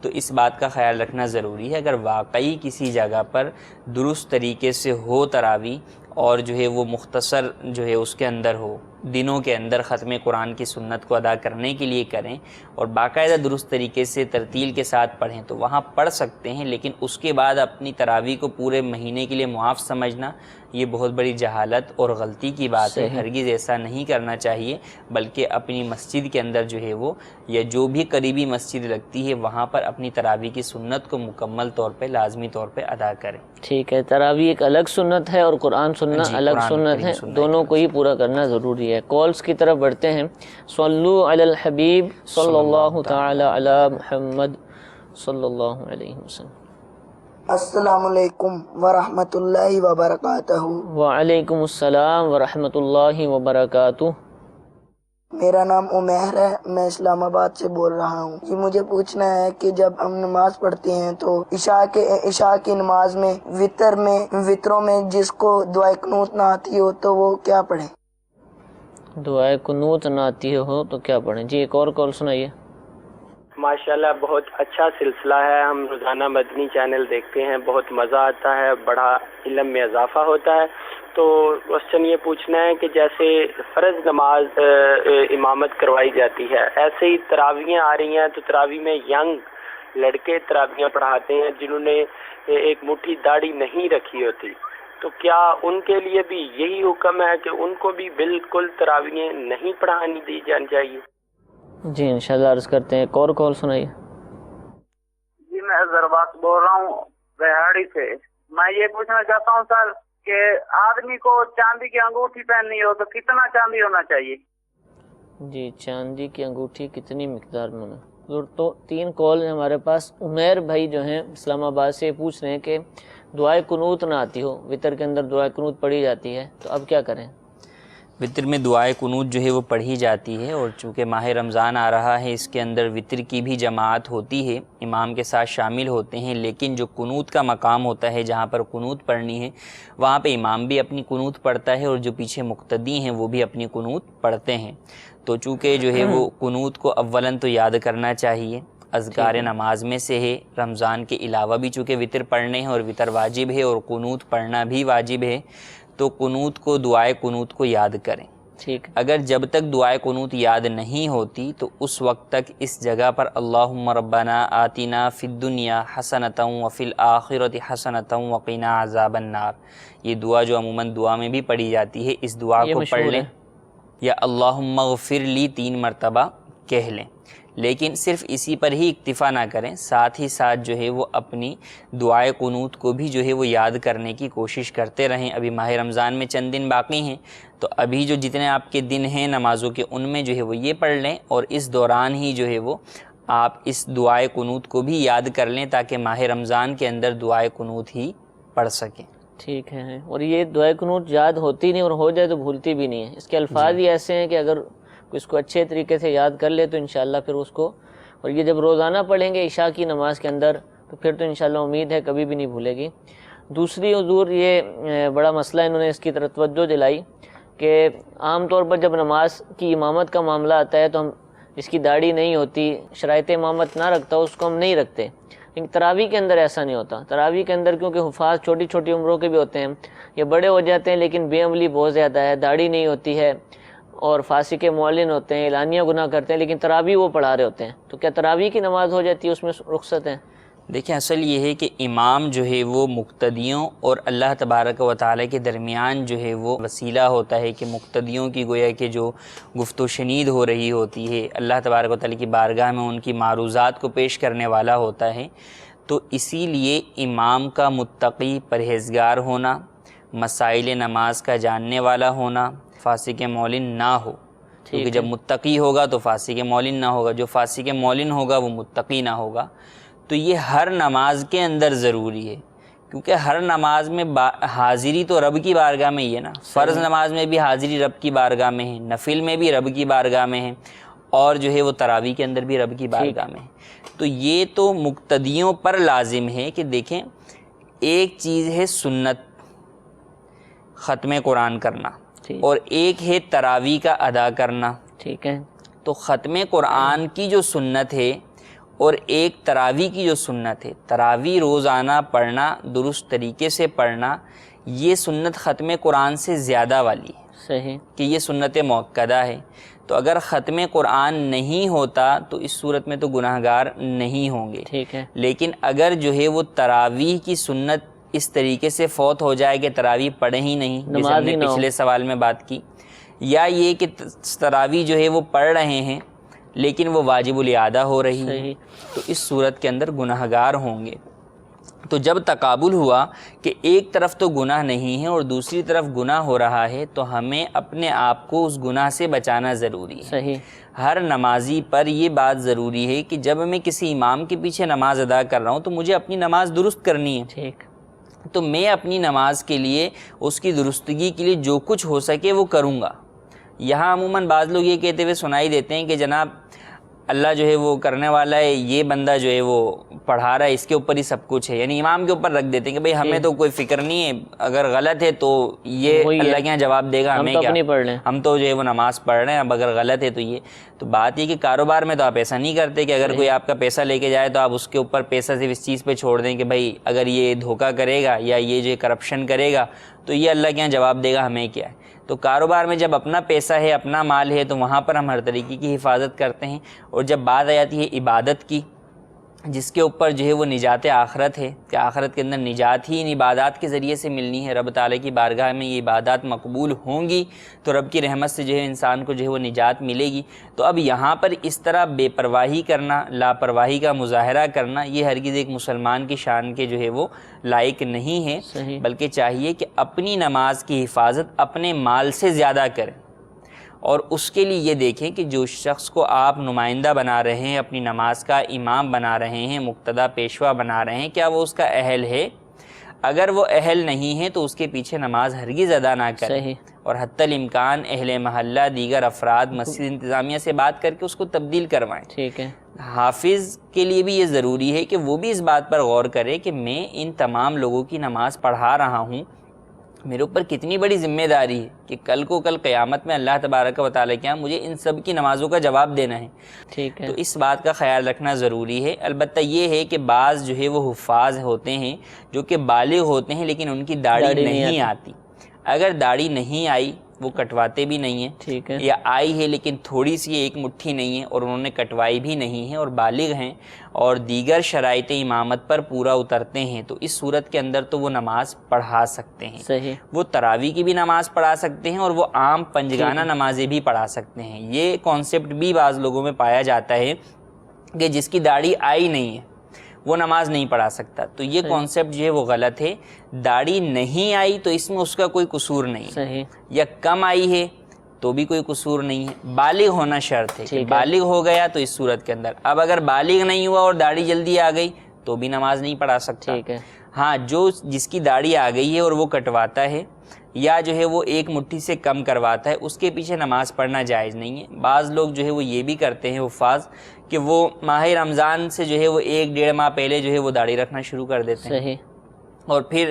تو اس بات کا خیال رکھنا ضروری ہے. اگر واقعی کسی جگہ پر درست طریقے سے ہو تراویح اور جو ہے وہ مختصر جو ہے اس کے اندر ہو، دنوں کے اندر ختم قرآن کی سنت کو ادا کرنے کے لیے کریں اور باقاعدہ درست طریقے سے ترتیل کے ساتھ پڑھیں تو وہاں پڑھ سکتے ہیں. لیکن اس کے بعد اپنی تراویح کو پورے مہینے کے لیے معاف سمجھنا یہ بہت بڑی جہالت اور غلطی کی بات ہے. ہرگز ایسا نہیں کرنا چاہیے، بلکہ اپنی مسجد کے اندر جو ہے وہ یا جو بھی قریبی مسجد لگتی ہے وہاں پر اپنی تراویح کی سنت کو مکمل طور پہ لازمی طور پہ ادا کریں. ٹھیک ہے، تراویح ایک الگ سنت ہے اور قرآن سننا الگ سنت ہے، دونوں کو ہی پورا کرنا ضروری ہے. کالز کی طرف بڑھتے ہیں. صلو علی الحبیب صلی اللہ تعالی علی محمد صلی اللہ علیہ وسلم. السلام علیکم ورحمۃ اللہ وبرکاتہ. وعلیکم السلام ورحمۃ اللہ وبرکاتہ. میرا نام عمیر ہے، میں اسلام آباد سے بول رہا ہوں. یہ مجھے پوچھنا ہے کہ جب ہم نماز پڑھتے ہیں تو عشاء کی نماز میں وطروں میں جس کو دعائے قنوت نہ آتی ہو تو وہ کیا پڑھیں؟ دعائے قنوت نہ آتی ہو تو کیا پڑھیں؟ جی ایک اور کال سنائیے. ماشاءاللہ بہت اچھا سلسلہ ہے. ہم روزانہ مدنی چینل دیکھتے ہیں، بہت مزہ آتا ہے، بڑا علم میں اضافہ ہوتا ہے. تو کوشچن یہ پوچھنا ہے کہ جیسے فرض نماز امامت کروائی جاتی ہے، ایسے ہی تراویحیں آ رہی ہیں تو تراویح میں ینگ لڑکے تراویحیں پڑھاتے ہیں جنہوں نے ایک مٹھی داڑھی نہیں رکھی ہوتی، تو کیا ان کے لیے بھی یہی حکم ہے کہ ان کو بھی بالکل تراویحیں نہیں پڑھانی دی جانی چاہیے؟ جی انشاءاللہ عرض کرتے ہیں. ایک اور کال سنائیے. جی میں ذرباس بول رہا ہوں بہاڑی سے. میں یہ پوچھنا چاہتا ہوں سر کہ آدمی کو چاندی کی انگوٹھی پہننی ہو تو کتنا چاندی ہونا چاہیے؟ جی چاندی کی انگوٹھی کتنی مقدار میں ہونا؟ تو 3 کال ہیں ہمارے پاس. عمیر بھائی جو ہیں اسلام آباد سے پوچھ رہے ہیں کہ دعائے قنوت نہ آتی ہو، وطر کے اندر دعائے قنوت پڑھی جاتی ہے تو اب کیا کریں؟ وطر میں دعائے قنوت جو ہے وہ پڑھی جاتی ہے، اور چونکہ ماہ رمضان آ رہا ہے اس کے اندر وطر کی بھی جماعت ہوتی ہے، امام کے ساتھ شامل ہوتے ہیں. لیکن جو قنوت کا مقام ہوتا ہے جہاں پر قنوت پڑھنی ہے وہاں پہ امام بھی اپنی قنوت پڑھتا ہے اور جو پیچھے مقتدی ہیں وہ بھی اپنی قنوت پڑھتے ہیں. تو چونکہ جو ہے وہ قنوت کو اولاً تو یاد کرنا چاہیے، اذکار نماز میں سے ہے. رمضان کے علاوہ بھی چونکہ وطر پڑھنے ہیں اور وطر واجب ہے اور قنوت پڑھنا بھی واجب ہے، تو قنوت کو دعائے قنوت کو یاد کریں. ٹھیک. اگر جب تک دعائے قنوت یاد نہیں ہوتی تو اس وقت تک اس جگہ پر اللہم ربنا آتنا فی الدنیا حسنۃ وفی الآخرۃ حسنۃ وقنا عذاب النار، یہ دعا جو عموماً دعا میں بھی پڑھی جاتی ہے، اس دعا کو پڑھ لیں یا اللہم اغفر لی 3 مرتبہ کہہ لیں. لیکن صرف اسی پر ہی اکتفا نہ کریں، ساتھ ہی ساتھ جو ہے وہ اپنی دعائے قنوت کو بھی جو ہے وہ یاد کرنے کی کوشش کرتے رہیں. ابھی ماہ رمضان میں چند دن باقی ہیں تو ابھی جو جتنے آپ کے دن ہیں نمازوں کے ان میں جو ہے وہ یہ پڑھ لیں، اور اس دوران ہی جو ہے وہ آپ اس دعائے قنوت کو بھی یاد کر لیں تاکہ ماہ رمضان کے اندر دعائے قنوت ہی پڑھ سکیں. ٹھیک ہے. اور یہ دعائے قنوت یاد ہوتی نہیں اور ہو جائے تو بھولتی بھی نہیں ہے. اس کے الفاظ ہی ایسے ہیں کہ اگر اس کو اچھے طریقے سے یاد کر لے تو انشاءاللہ پھر اس کو، اور یہ جب روزانہ پڑھیں گے عشاء کی نماز کے اندر تو پھر تو انشاءاللہ امید ہے کبھی بھی نہیں بھولے گی. دوسری حضور یہ بڑا مسئلہ انہوں نے اس کی طرف توجہ دلائی کہ عام طور پر جب نماز کی امامت کا معاملہ آتا ہے تو ہم جس کی داڑھی نہیں ہوتی، شرائط امامت نہ رکھتا اس کو ہم نہیں رکھتے. لیکن تراویح کے اندر ایسا نہیں ہوتا. تراویح کے اندر کیونکہ حفاظ چھوٹی چھوٹی عمروں کے بھی ہوتے ہیں، یہ بڑے ہو جاتے ہیں لیکن بے عملی بہت زیادہ ہے، داڑھی نہیں ہوتی ہے اور فاسق معلن ہوتے ہیں، اعلانیہ گناہ کرتے ہیں، لیکن تراویح وہ پڑھا رہے ہوتے ہیں. تو کیا تراویح کی نماز ہو جاتی ہے، اس میں رخصت ہے؟ دیکھیں اصل یہ ہے کہ امام جو ہے وہ مقتدیوں اور اللہ تبارک و تعالیٰ کے درمیان جو ہے وہ وسیلہ ہوتا ہے کہ مقتدیوں کی گویا کہ جو گفت و شنید ہو رہی ہوتی ہے اللہ تبارک و تعالیٰ کی بارگاہ میں ان کی معروضات کو پیش کرنے والا ہوتا ہے. تو اسی لیے امام کا متقی پرہیزگار ہونا، مسائل نماز کا جاننے والا ہونا، فاسق معلن نہ ہو. کیونکہ جب متقی ہوگا تو فاسق معلن نہ ہوگا، جو فاسق معلن ہوگا وہ متقی نہ ہوگا. تو یہ ہر نماز کے اندر ضروری ہے، کیونکہ ہر نماز میں حاضری تو رب کی بارگاہ میں ہی ہے نا. فرض نماز میں بھی حاضری رب کی بارگاہ میں ہے، نفل میں بھی رب کی بارگاہ میں ہے، اور جو ہے وہ تراویح کے اندر بھی رب کی بارگاہ میں ہے۔ تو یہ تو مقتدیوں پر لازم ہے کہ دیکھیں، ایک چیز ہے سنت ختم قرآن کرنا اور ایک ہے تراویح کا ادا کرنا، ٹھیک ہے۔ تو ختم قرآن کی جو سنت ہے اور ایک تراویح کی جو سنت ہے، تراویح روزانہ پڑھنا، درست طریقے سے پڑھنا، یہ سنت ختم قرآن سے زیادہ والی ہے، صحیح، کہ یہ سنت موقدہ ہے۔ تو اگر ختم قرآن نہیں ہوتا تو اس صورت میں تو گناہ گار نہیں ہوں گے، ٹھیک ہے، لیکن اگر جو ہے وہ تراویح کی سنت اس طریقے سے فوت ہو جائے کہ تراویح پڑھے ہی نہیں، جیسے ہم نے پچھلے سوال میں بات کی، یا یہ کہ تراویح جو ہے وہ پڑھ رہے ہیں لیکن وہ واجب الاعادہ ہو رہی ہے، تو اس صورت کے اندر گناہ گار ہوں گے۔ تو جب تقابل ہوا کہ ایک طرف تو گناہ نہیں ہے اور دوسری طرف گناہ ہو رہا ہے، تو ہمیں اپنے آپ کو اس گناہ سے بچانا ضروری ہے۔ صحیح، ہر نمازی پر یہ بات ضروری ہے کہ جب میں کسی امام کے پیچھے نماز ادا کر رہا ہوں تو مجھے اپنی نماز درست کرنی ہے، ٹھیک، تو میں اپنی نماز کے لیے، اس کی درستگی کے لیے جو کچھ ہو سکے وہ کروں گا۔ یہاں عموماً بعض لوگ یہ کہتے ہوئے سنائی دیتے ہیں کہ جناب اللہ جو ہے وہ کرنے والا ہے، یہ بندہ جو ہے وہ پڑھا رہا ہے، اس کے اوپر ہی سب کچھ ہے، یعنی امام کے اوپر رکھ دیتے ہیں کہ بھئی ہمیں تو کوئی فکر نہیں ہے، اگر غلط ہے تو یہ اللہ کے یہاں جواب دے گا، ہمیں کیا، ہم تو جو ہے وہ نماز پڑھ رہے ہیں، اب اگر غلط ہے تو یہ تو بات یہ کہ کاروبار میں تو آپ ایسا نہیں کرتے کہ اگر کوئی آپ کا پیسہ لے کے جائے تو آپ اس کے اوپر پیسہ صرف اس چیز پہ چھوڑ دیں کہ بھئی اگر یہ دھوکہ کرے گا یا یہ جو کرپشن کرے گا تو یہ اللہ کے یہاں جواب دے گا، ہمیں کیا ہے۔ تو کاروبار میں جب اپنا پیسہ ہے، اپنا مال ہے، تو وہاں پر ہم ہر طریقے کی حفاظت کرتے ہیں، اور جب بات آ جاتی ہے عبادت کی، جس کے اوپر جو ہے وہ نجات آخرت ہے کہ آخرت کے اندر نجات ہی ان عبادات کے ذریعے سے ملنی ہے، رب تعالیٰ کی بارگاہ میں یہ عبادات مقبول ہوں گی تو رب کی رحمت سے جو ہے انسان کو جو ہے وہ نجات ملے گی۔ تو اب یہاں پر اس طرح بے پرواہی کرنا، لاپرواہی کا مظاہرہ کرنا، یہ ہرگز ایک مسلمان کی شان کے جو ہے وہ لائق نہیں ہے، بلکہ چاہیے کہ اپنی نماز کی حفاظت اپنے مال سے زیادہ کریں، اور اس کے لیے یہ دیکھیں کہ جو شخص کو آپ نمائندہ بنا رہے ہیں، اپنی نماز کا امام بنا رہے ہیں، مقتدیٰ پیشوا بنا رہے ہیں، کیا وہ اس کا اہل ہے؟ اگر وہ اہل نہیں ہے تو اس کے پیچھے نماز ہرگز ادا نہ کریں، اور حتی الامکان اہل محلہ، دیگر افراد، مسجد انتظامیہ سے بات کر کے اس کو تبدیل کروائیں۔ ٹھیک ہے۔ حافظ کے لیے بھی یہ ضروری ہے کہ وہ بھی اس بات پر غور کرے کہ میں ان تمام لوگوں کی نماز پڑھا رہا ہوں، میرے اوپر کتنی بڑی ذمہ داری ہے کہ کل قیامت میں اللہ تبارک و تعالیٰ کے یہاں مجھے ان سب کی نمازوں کا جواب دینا ہے۔ ٹھیک ہے، تو اس بات کا خیال رکھنا ضروری ہے۔ البتہ یہ ہے کہ بعض جو ہے وہ حفاظ ہوتے ہیں جو کہ بالغ ہوتے ہیں لیکن ان کی داڑھی نہیں آتی، اگر داڑھی نہیں آئی وہ کٹواتے بھی نہیں ہیں، ٹھیک ہے، یا آئی ہے لیکن تھوڑی سی ایک مٹھی نہیں ہے اور انہوں نے کٹوائی بھی نہیں ہے اور بالغ ہیں اور دیگر شرائط امامت پر پورا اترتے ہیں، تو اس صورت کے اندر تو وہ نماز پڑھا سکتے ہیں۔ صحیح، وہ تراویح کی بھی نماز پڑھا سکتے ہیں اور وہ عام پنجگانہ نمازیں بھی پڑھا سکتے ہیں۔ یہ کانسیپٹ بھی بعض لوگوں میں پایا جاتا ہے کہ جس کی داڑھی آئی نہیں ہے وہ نماز نہیں پڑھا سکتا، تو یہ کانسیپٹ جو ہے وہ غلط ہے۔ داڑھی نہیں آئی تو اس میں اس کا کوئی قصور نہیں، صحیح، یا کم آئی ہے تو بھی کوئی قصور نہیں ہے، بالغ ہونا شرط ہے کہ بالغ ہو گیا تو اس صورت کے اندر۔ اب اگر بالغ نہیں ہوا اور داڑھی جلدی آ گئی تو بھی نماز نہیں پڑھا سکتا۔ ٹھیک ہے، ہاں، جس کی داڑھی آ گئی ہے اور وہ کٹواتا ہے یا جو ہے وہ ایک مٹھی سے کم کرواتا ہے، اس کے پیچھے نماز پڑھنا جائز نہیں ہے۔ بعض لوگ جو ہے وہ یہ بھی کرتے ہیں حفاظ کہ وہ ماہ رمضان سے جو ہے وہ 1-1.5 ماہ پہلے جو ہے وہ داڑھی رکھنا شروع کر دیتے ہیں، صحیح، اور پھر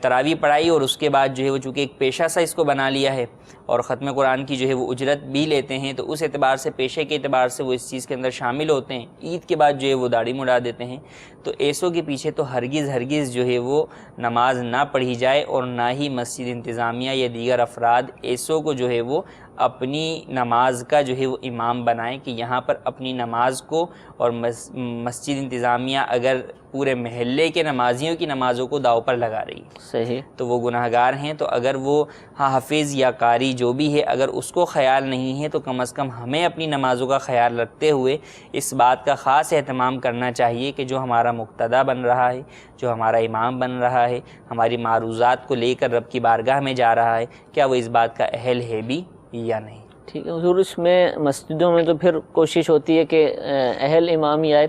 تراویح پڑھائی اور اس کے بعد جو ہے وہ چونکہ ایک پیشہ سا اس کو بنا لیا ہے اور ختم قرآن کی جو ہے وہ اجرت بھی لیتے ہیں، تو اس اعتبار سے، پیشے کے اعتبار سے وہ اس چیز کے اندر شامل ہوتے ہیں۔ عید کے بعد جو ہے وہ داڑھی مڑا دیتے ہیں، تو ایسوں کے پیچھے تو ہرگز جو ہے وہ نماز نہ پڑھی جائے، اور نہ ہی مسجد انتظامیہ یا دیگر افراد ایسوں کو جو ہے وہ اپنی نماز کا جو ہے وہ امام بنائیں کہ یہاں پر اپنی نماز کو، اور مسجد انتظامیہ اگر پورے محلے کے نمازیوں کی نمازوں کو داؤ پر لگا رہی ہے صحیح، تو وہ گناہ گار ہیں۔ تو اگر وہ حافظ یا قاری جو بھی ہے اگر اس کو خیال نہیں ہے تو کم از کم ہمیں اپنی نمازوں کا خیال رکھتے ہوئے اس بات کا خاص اہتمام کرنا چاہیے کہ جو ہمارا مقتدیٰ بن رہا ہے، جو ہمارا امام بن رہا ہے، ہماری معروضات کو لے کر رب کی بارگاہ میں جا رہا ہے، کیا وہ اس بات کا اہل ہے بھی یا نہیں۔ ٹھیک ہے حضور، اس میں مسجدوں میں تو پھر کوشش ہوتی ہے کہ اہل امام ہی آئے۔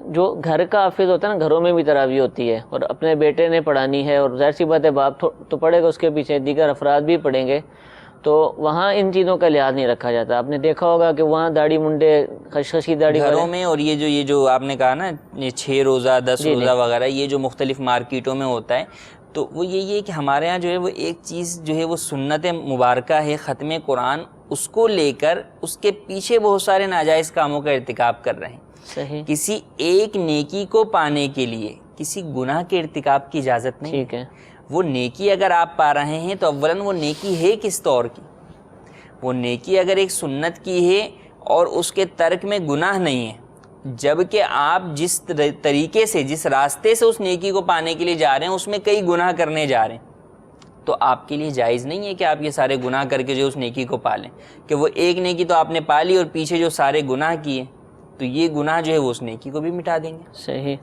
جو گھر کا حافظ ہوتا ہے نا، گھروں میں بھی تراویح ہوتی ہے اور اپنے بیٹے نے پڑھانی ہے، اور ظاہر سی بات ہے باپ تو پڑھے گا اس کے پیچھے، دیگر افراد بھی پڑھیں گے، تو وہاں ان چیزوں کا لحاظ نہیں رکھا جاتا. آپ نے دیکھا ہوگا کہ وہاں داڑھی منڈے خشخشی داڑھی گھروں میں، اور یہ جو آپ نے کہا نا 6 روزہ 10 روزہ وغیرہ، یہ جو مختلف مارکیٹوں میں ہوتا ہے، تو وہ یہی ہے کہ ہمارے ہاں جو ہے وہ ایک چیز جو ہے وہ سنت مبارکہ ہے ختم قرآن، اس کو لے کر اس کے پیچھے بہت سارے ناجائز کاموں کا ارتکاب کر رہے ہیں. صحیح. کسی ایک نیکی کو پانے کے لیے کسی گناہ کے ارتکاب کی اجازت نہیں. ٹھیک ہے. وہ نیکی اگر آپ پا رہے ہیں تو اولاً وہ نیکی ہے کس طور کی؟ وہ نیکی اگر ایک سنت کی ہے اور اس کے ترک میں گناہ نہیں ہے، جبکہ آپ جس طریقے سے، جس راستے سے اس نیکی کو پانے کے لیے جا رہے ہیں اس میں کئی گناہ کرنے جا رہے ہیں، تو آپ کے لیے جائز نہیں ہے کہ آپ یہ سارے گناہ کر کے جو اس نیکی کو پالیں، کہ وہ ایک نیکی تو آپ نے پالی اور پیچھے جو سارے گناہ کیے، تو یہ گناہ جو ہے وہ اس نیکی کو بھی مٹا دیں گے. صحیح.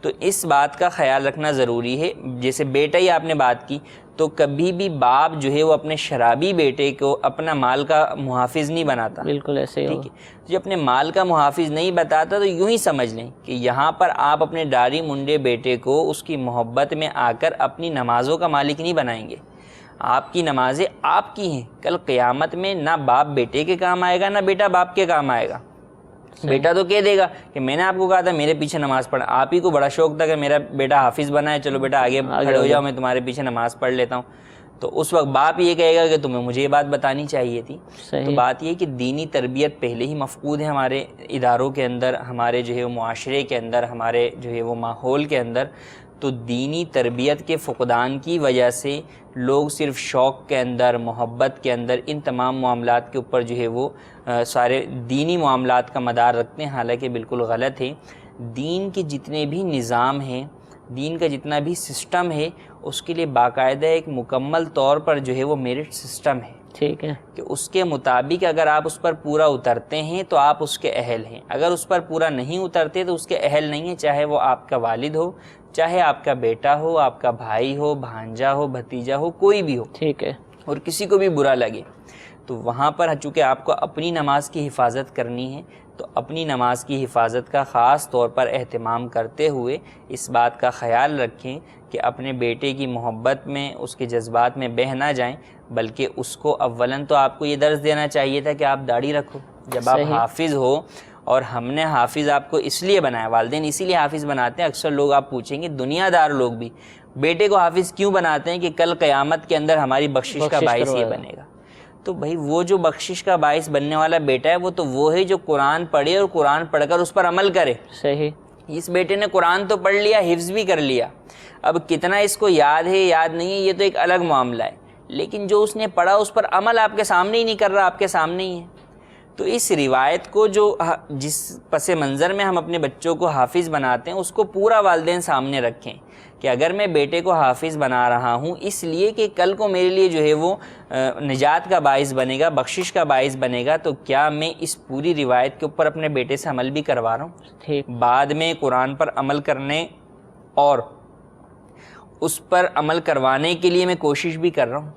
تو اس بات کا خیال رکھنا ضروری ہے. جیسے بیٹا ہی آپ نے بات کی، تو کبھی بھی باپ جو ہے وہ اپنے شرابی بیٹے کو اپنا مال کا محافظ نہیں بناتا. بالکل ایسے ہی. ٹھیک ہے. جو اپنے مال کا محافظ نہیں بتاتا تو یوں ہی سمجھ لیں کہ یہاں پر آپ اپنے داڑھی منڈے بیٹے کو اس کی محبت میں آ کر اپنی نمازوں کا مالک نہیں بنائیں گے. آپ کی نمازیں آپ کی ہیں. کل قیامت میں نہ باپ بیٹے کے کام آئے گا، نہ بیٹا باپ کے کام آئے گا. بیٹا تو کہہ دے گا کہ میں نے آپ کو کہا تھا میرے پیچھے نماز پڑھ، آپ ہی کو بڑا شوق تھا کہ میرا بیٹا حافظ بنا ہے، چلو بیٹا آگے کھڑے ہو جاؤ، میں تمہارے پیچھے نماز پڑھ لیتا ہوں. تو اس وقت باپ یہ کہے گا کہ تمہیں مجھے یہ بات بتانی چاہیے تھی. تو بات یہ کہ دینی تربیت پہلے ہی مفقود ہے ہمارے اداروں کے اندر، ہمارے جو ہے وہ معاشرے کے اندر، ہمارے جو ہے وہ ماحول کے اندر. تو دینی تربیت کے فقدان کی وجہ سے لوگ صرف شوق کے اندر، محبت کے اندر ان تمام معاملات کے اوپر جو ہے وہ سارے دینی معاملات کا مدار رکھتے ہیں، حالانکہ بالکل غلط ہے. دین کے جتنے بھی نظام ہیں، دین کا جتنا بھی سسٹم ہے، اس کے لیے باقاعدہ ایک مکمل طور پر جو ہے وہ میرٹ سسٹم ہے. ٹھیک ہے. کہ اس کے مطابق اگر آپ اس پر پورا اترتے ہیں تو آپ اس کے اہل ہیں، اگر اس پر پورا نہیں اترتے تو اس کے اہل نہیں ہیں، چاہے وہ آپ کا والد ہو، چاہے آپ کا بیٹا ہو، آپ کا بھائی ہو، بھانجا ہو، بھتیجا ہو، کوئی بھی ہو. ٹھیک ہے. اور کسی کو بھی برا لگے تو وہاں پر چونکہ آپ کو اپنی نماز کی حفاظت کرنی ہے، تو اپنی نماز کی حفاظت کا خاص طور پر اہتمام کرتے ہوئے اس بات کا خیال رکھیں کہ اپنے بیٹے کی محبت میں، اس کے جذبات میں بہہ نہ جائیں، بلکہ اس کو اولاً تو آپ کو یہ درس دینا چاہیے تھا کہ آپ داڑھی رکھو. جب آپ حافظ ہو، اور ہم نے حافظ آپ کو اس لیے بنایا، والدین اسی لیے حافظ بناتے ہیں. اکثر لوگ آپ پوچھیں گے، دنیا دار لوگ بھی بیٹے کو حافظ کیوں بناتے ہیں؟ کہ کل قیامت کے اندر ہماری بخشش کا باعث یہ بنے گا. تو بھائی وہ جو بخشش کا باعث بننے والا بیٹا ہے وہ تو وہ ہے جو قرآن پڑھے اور قرآن پڑھ کر اس پر عمل کرے. صحیح. اس بیٹے نے قرآن تو پڑھ لیا، حفظ بھی کر لیا، اب کتنا اس کو یاد ہے یاد نہیں ہے یہ تو ایک الگ معاملہ ہے، لیکن جو اس نے پڑھا اس پر عمل آپ کے سامنے ہی نہیں کر رہا، آپ کے سامنے ہی ہے. تو اس روایت کو جو جس پس منظر میں ہم اپنے بچوں کو حافظ بناتے ہیں اس کو پورا والدین سامنے رکھیں کہ اگر میں بیٹے کو حافظ بنا رہا ہوں اس لیے کہ کل کو میرے لیے جو ہے وہ نجات کا باعث بنے گا، بخشش کا باعث بنے گا، تو کیا میں اس پوری روایت کے اوپر اپنے بیٹے سے عمل بھی کروا رہا ہوں؟ بعد میں قرآن پر عمل کرنے اور اس پر عمل کروانے کے لیے میں کوشش بھی کر رہا ہوں،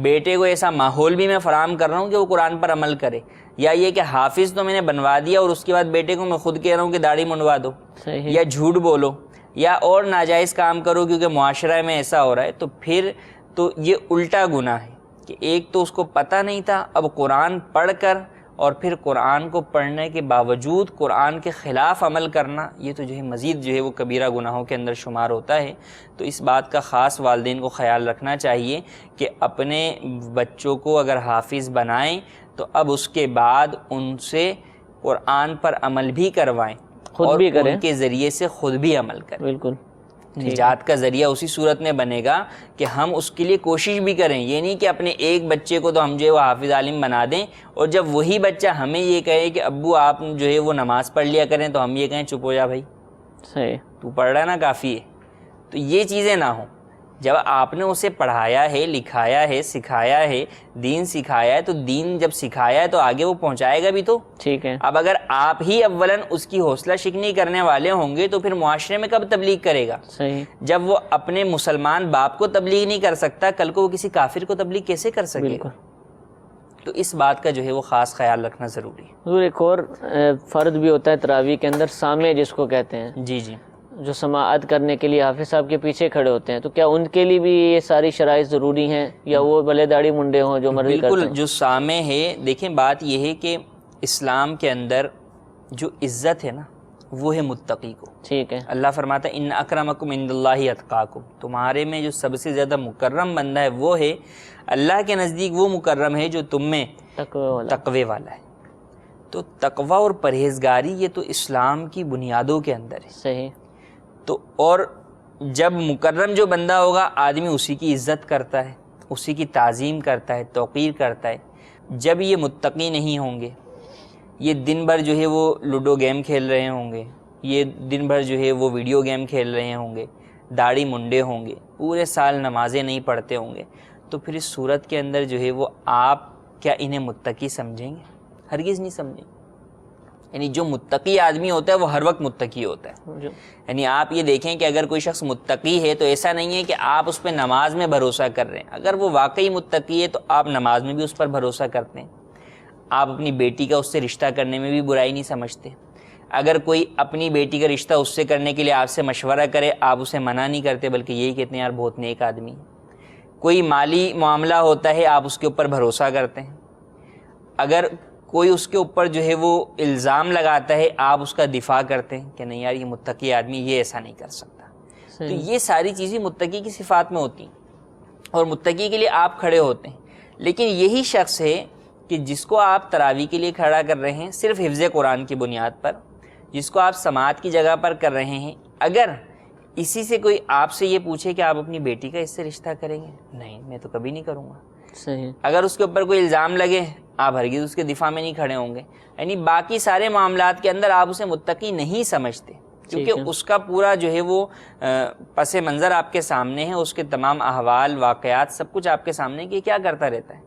بیٹے کو ایسا ماحول بھی میں فراہم کر رہا ہوں کہ وہ قرآن پر عمل کرے. یا یہ کہ حافظ تو میں نے بنوا دیا اور اس کے بعد بیٹے کو میں خود کہہ رہا ہوں کہ داڑھی منڈوا دو، یا جھوٹ بولو، یا اور ناجائز کام کرو کیونکہ معاشرہ میں ایسا ہو رہا ہے، تو پھر تو یہ الٹا گناہ ہے کہ ایک تو اس کو پتہ نہیں تھا، اب قرآن پڑھ کر اور پھر قرآن کو پڑھنے کے باوجود قرآن کے خلاف عمل کرنا، یہ تو جو ہے مزید جو ہے وہ کبیرہ گناہوں کے اندر شمار ہوتا ہے. تو اس بات کا خاص والدین کو خیال رکھنا چاہیے کہ اپنے بچوں کو اگر حافظ بنائیں تو اب اس کے بعد ان سے قرآن پر عمل بھی کروائیں، خود بھی کریں، ان کے ذریعے سے خود بھی عمل کریں. بالکل نجات کا ذریعہ اسی صورت میں بنے گا کہ ہم اس کے لیے کوشش بھی کریں. یہ نہیں کہ اپنے ایک بچے کو تو ہم جو ہے وہ حافظ عالم بنا دیں اور جب وہی بچہ ہمیں یہ کہے کہ ابو آپ جو ہے وہ نماز پڑھ لیا کریں تو ہم یہ کہیں چپ ہو جا بھائی، صحیح تو پڑھ رہا ہے نا کافی ہے. تو یہ چیزیں نہ ہوں. جب آپ نے اسے پڑھایا ہے، لکھایا ہے، سکھایا ہے، دین سکھایا ہے، تو دین جب سکھایا ہے تو آگے وہ پہنچائے گا بھی تو ٹھیک ہے. اب اگر آپ ہی اولاً اس کی حوصلہ شکنی کرنے والے ہوں گے تو پھر معاشرے میں کب تبلیغ کرے گا؟ صحیح. جب وہ اپنے مسلمان باپ کو تبلیغ نہیں کر سکتا، کل کو وہ کسی کافر کو تبلیغ کیسے کر سکے گا؟ تو اس بات کا جو ہے وہ خاص خیال رکھنا ضروری ہے. ایک اور فرد بھی ہوتا ہے تراویح کے اندر، سامع جس کو کہتے ہیں. جی جی. جو سماعت کرنے کے لیے حافظ صاحب کے پیچھے کھڑے ہوتے ہیں، تو کیا ان کے لیے بھی یہ ساری شرائط ضروری ہیں، یا وہ بھلے داڑھی منڈے ہوں جو مرضی کرتے ہیں؟ بالکل، جو سامع ہے، دیکھیں بات یہ ہے کہ اسلام کے اندر جو عزت ہے نا وہ ہے متقی کو. ٹھیک ہے. اللہ فرماتا ہے ان اکرمکم عند اللہ اتقاکم، تمہارے میں جو سب سے زیادہ مکرم بندہ ہے وہ ہے اللہ کے نزدیک وہ مکرم ہے جو تم میں تقوی والا ہے. تو تقوی اور پرہیزگاری یہ تو اسلام کی بنیادوں کے اندر ہے. صحیح. تو اور جب مکرم جو بندہ ہوگا آدمی اسی کی عزت کرتا ہے، اسی کی تعظیم کرتا ہے، توقیر کرتا ہے. جب یہ متقی نہیں ہوں گے، یہ دن بھر جو ہے وہ لوڈو گیم کھیل رہے ہوں گے، یہ دن بھر جو ہے وہ ویڈیو گیم کھیل رہے ہوں گے، داڑھی منڈے ہوں گے، پورے سال نمازیں نہیں پڑھتے ہوں گے، تو پھر اس صورت کے اندر جو ہے وہ آپ کیا انہیں متقی سمجھیں گے؟ ہرگز نہیں سمجھیں. یعنی جو متقی آدمی ہوتا ہے وہ ہر وقت متقی ہوتا ہے. یعنی آپ یہ دیکھیں کہ اگر کوئی شخص متقی ہے تو ایسا نہیں ہے کہ آپ اس پہ نماز میں بھروسہ کر رہے ہیں. اگر وہ واقعی متقی ہے تو آپ نماز میں بھی اس پر بھروسہ کرتے ہیں. آپ اپنی بیٹی کا اس سے رشتہ کرنے میں بھی برائی نہیں سمجھتے. اگر کوئی اپنی بیٹی کا رشتہ اس سے کرنے کے لیے آپ سے مشورہ کرے آپ اسے منع نہیں کرتے، بلکہ یہی کہتے ہیں یار بہت نیک آدمی ہے. کوئی مالی معاملہ ہوتا ہے آپ اس کے اوپر بھروسہ کرتے ہیں. اگر کوئی اس کے اوپر جو ہے وہ الزام لگاتا ہے آپ اس کا دفاع کرتے ہیں کہ نہیں یار یہ متقی آدمی یہ ایسا نہیں کر سکتا. تو یہ ساری چیزیں متقی کی صفات میں ہوتی ہیں اور متقی کے لیے آپ کھڑے ہوتے ہیں. لیکن یہی شخص ہے کہ جس کو آپ تراویح کے لیے کھڑا کر رہے ہیں صرف حفظ قرآن کی بنیاد پر، جس کو آپ سماعت کی جگہ پر کر رہے ہیں، اگر اسی سے کوئی آپ سے یہ پوچھے کہ آپ اپنی بیٹی کا اس سے رشتہ کریں گے، نہیں میں تو کبھی نہیں کروں گا. صحیح. اگر اس کے اوپر کوئی الزام لگے آپ ہرگز اس کے دفاع میں نہیں کھڑے ہوں گے. یعنی باقی سارے معاملات کے اندر آپ اسے متقی نہیں سمجھتے، کیونکہ اس کا پورا جو ہے وہ پس منظر آپ کے سامنے ہے، اس کے تمام احوال واقعات سب کچھ آپ کے سامنے کہ کیا کرتا رہتا ہے.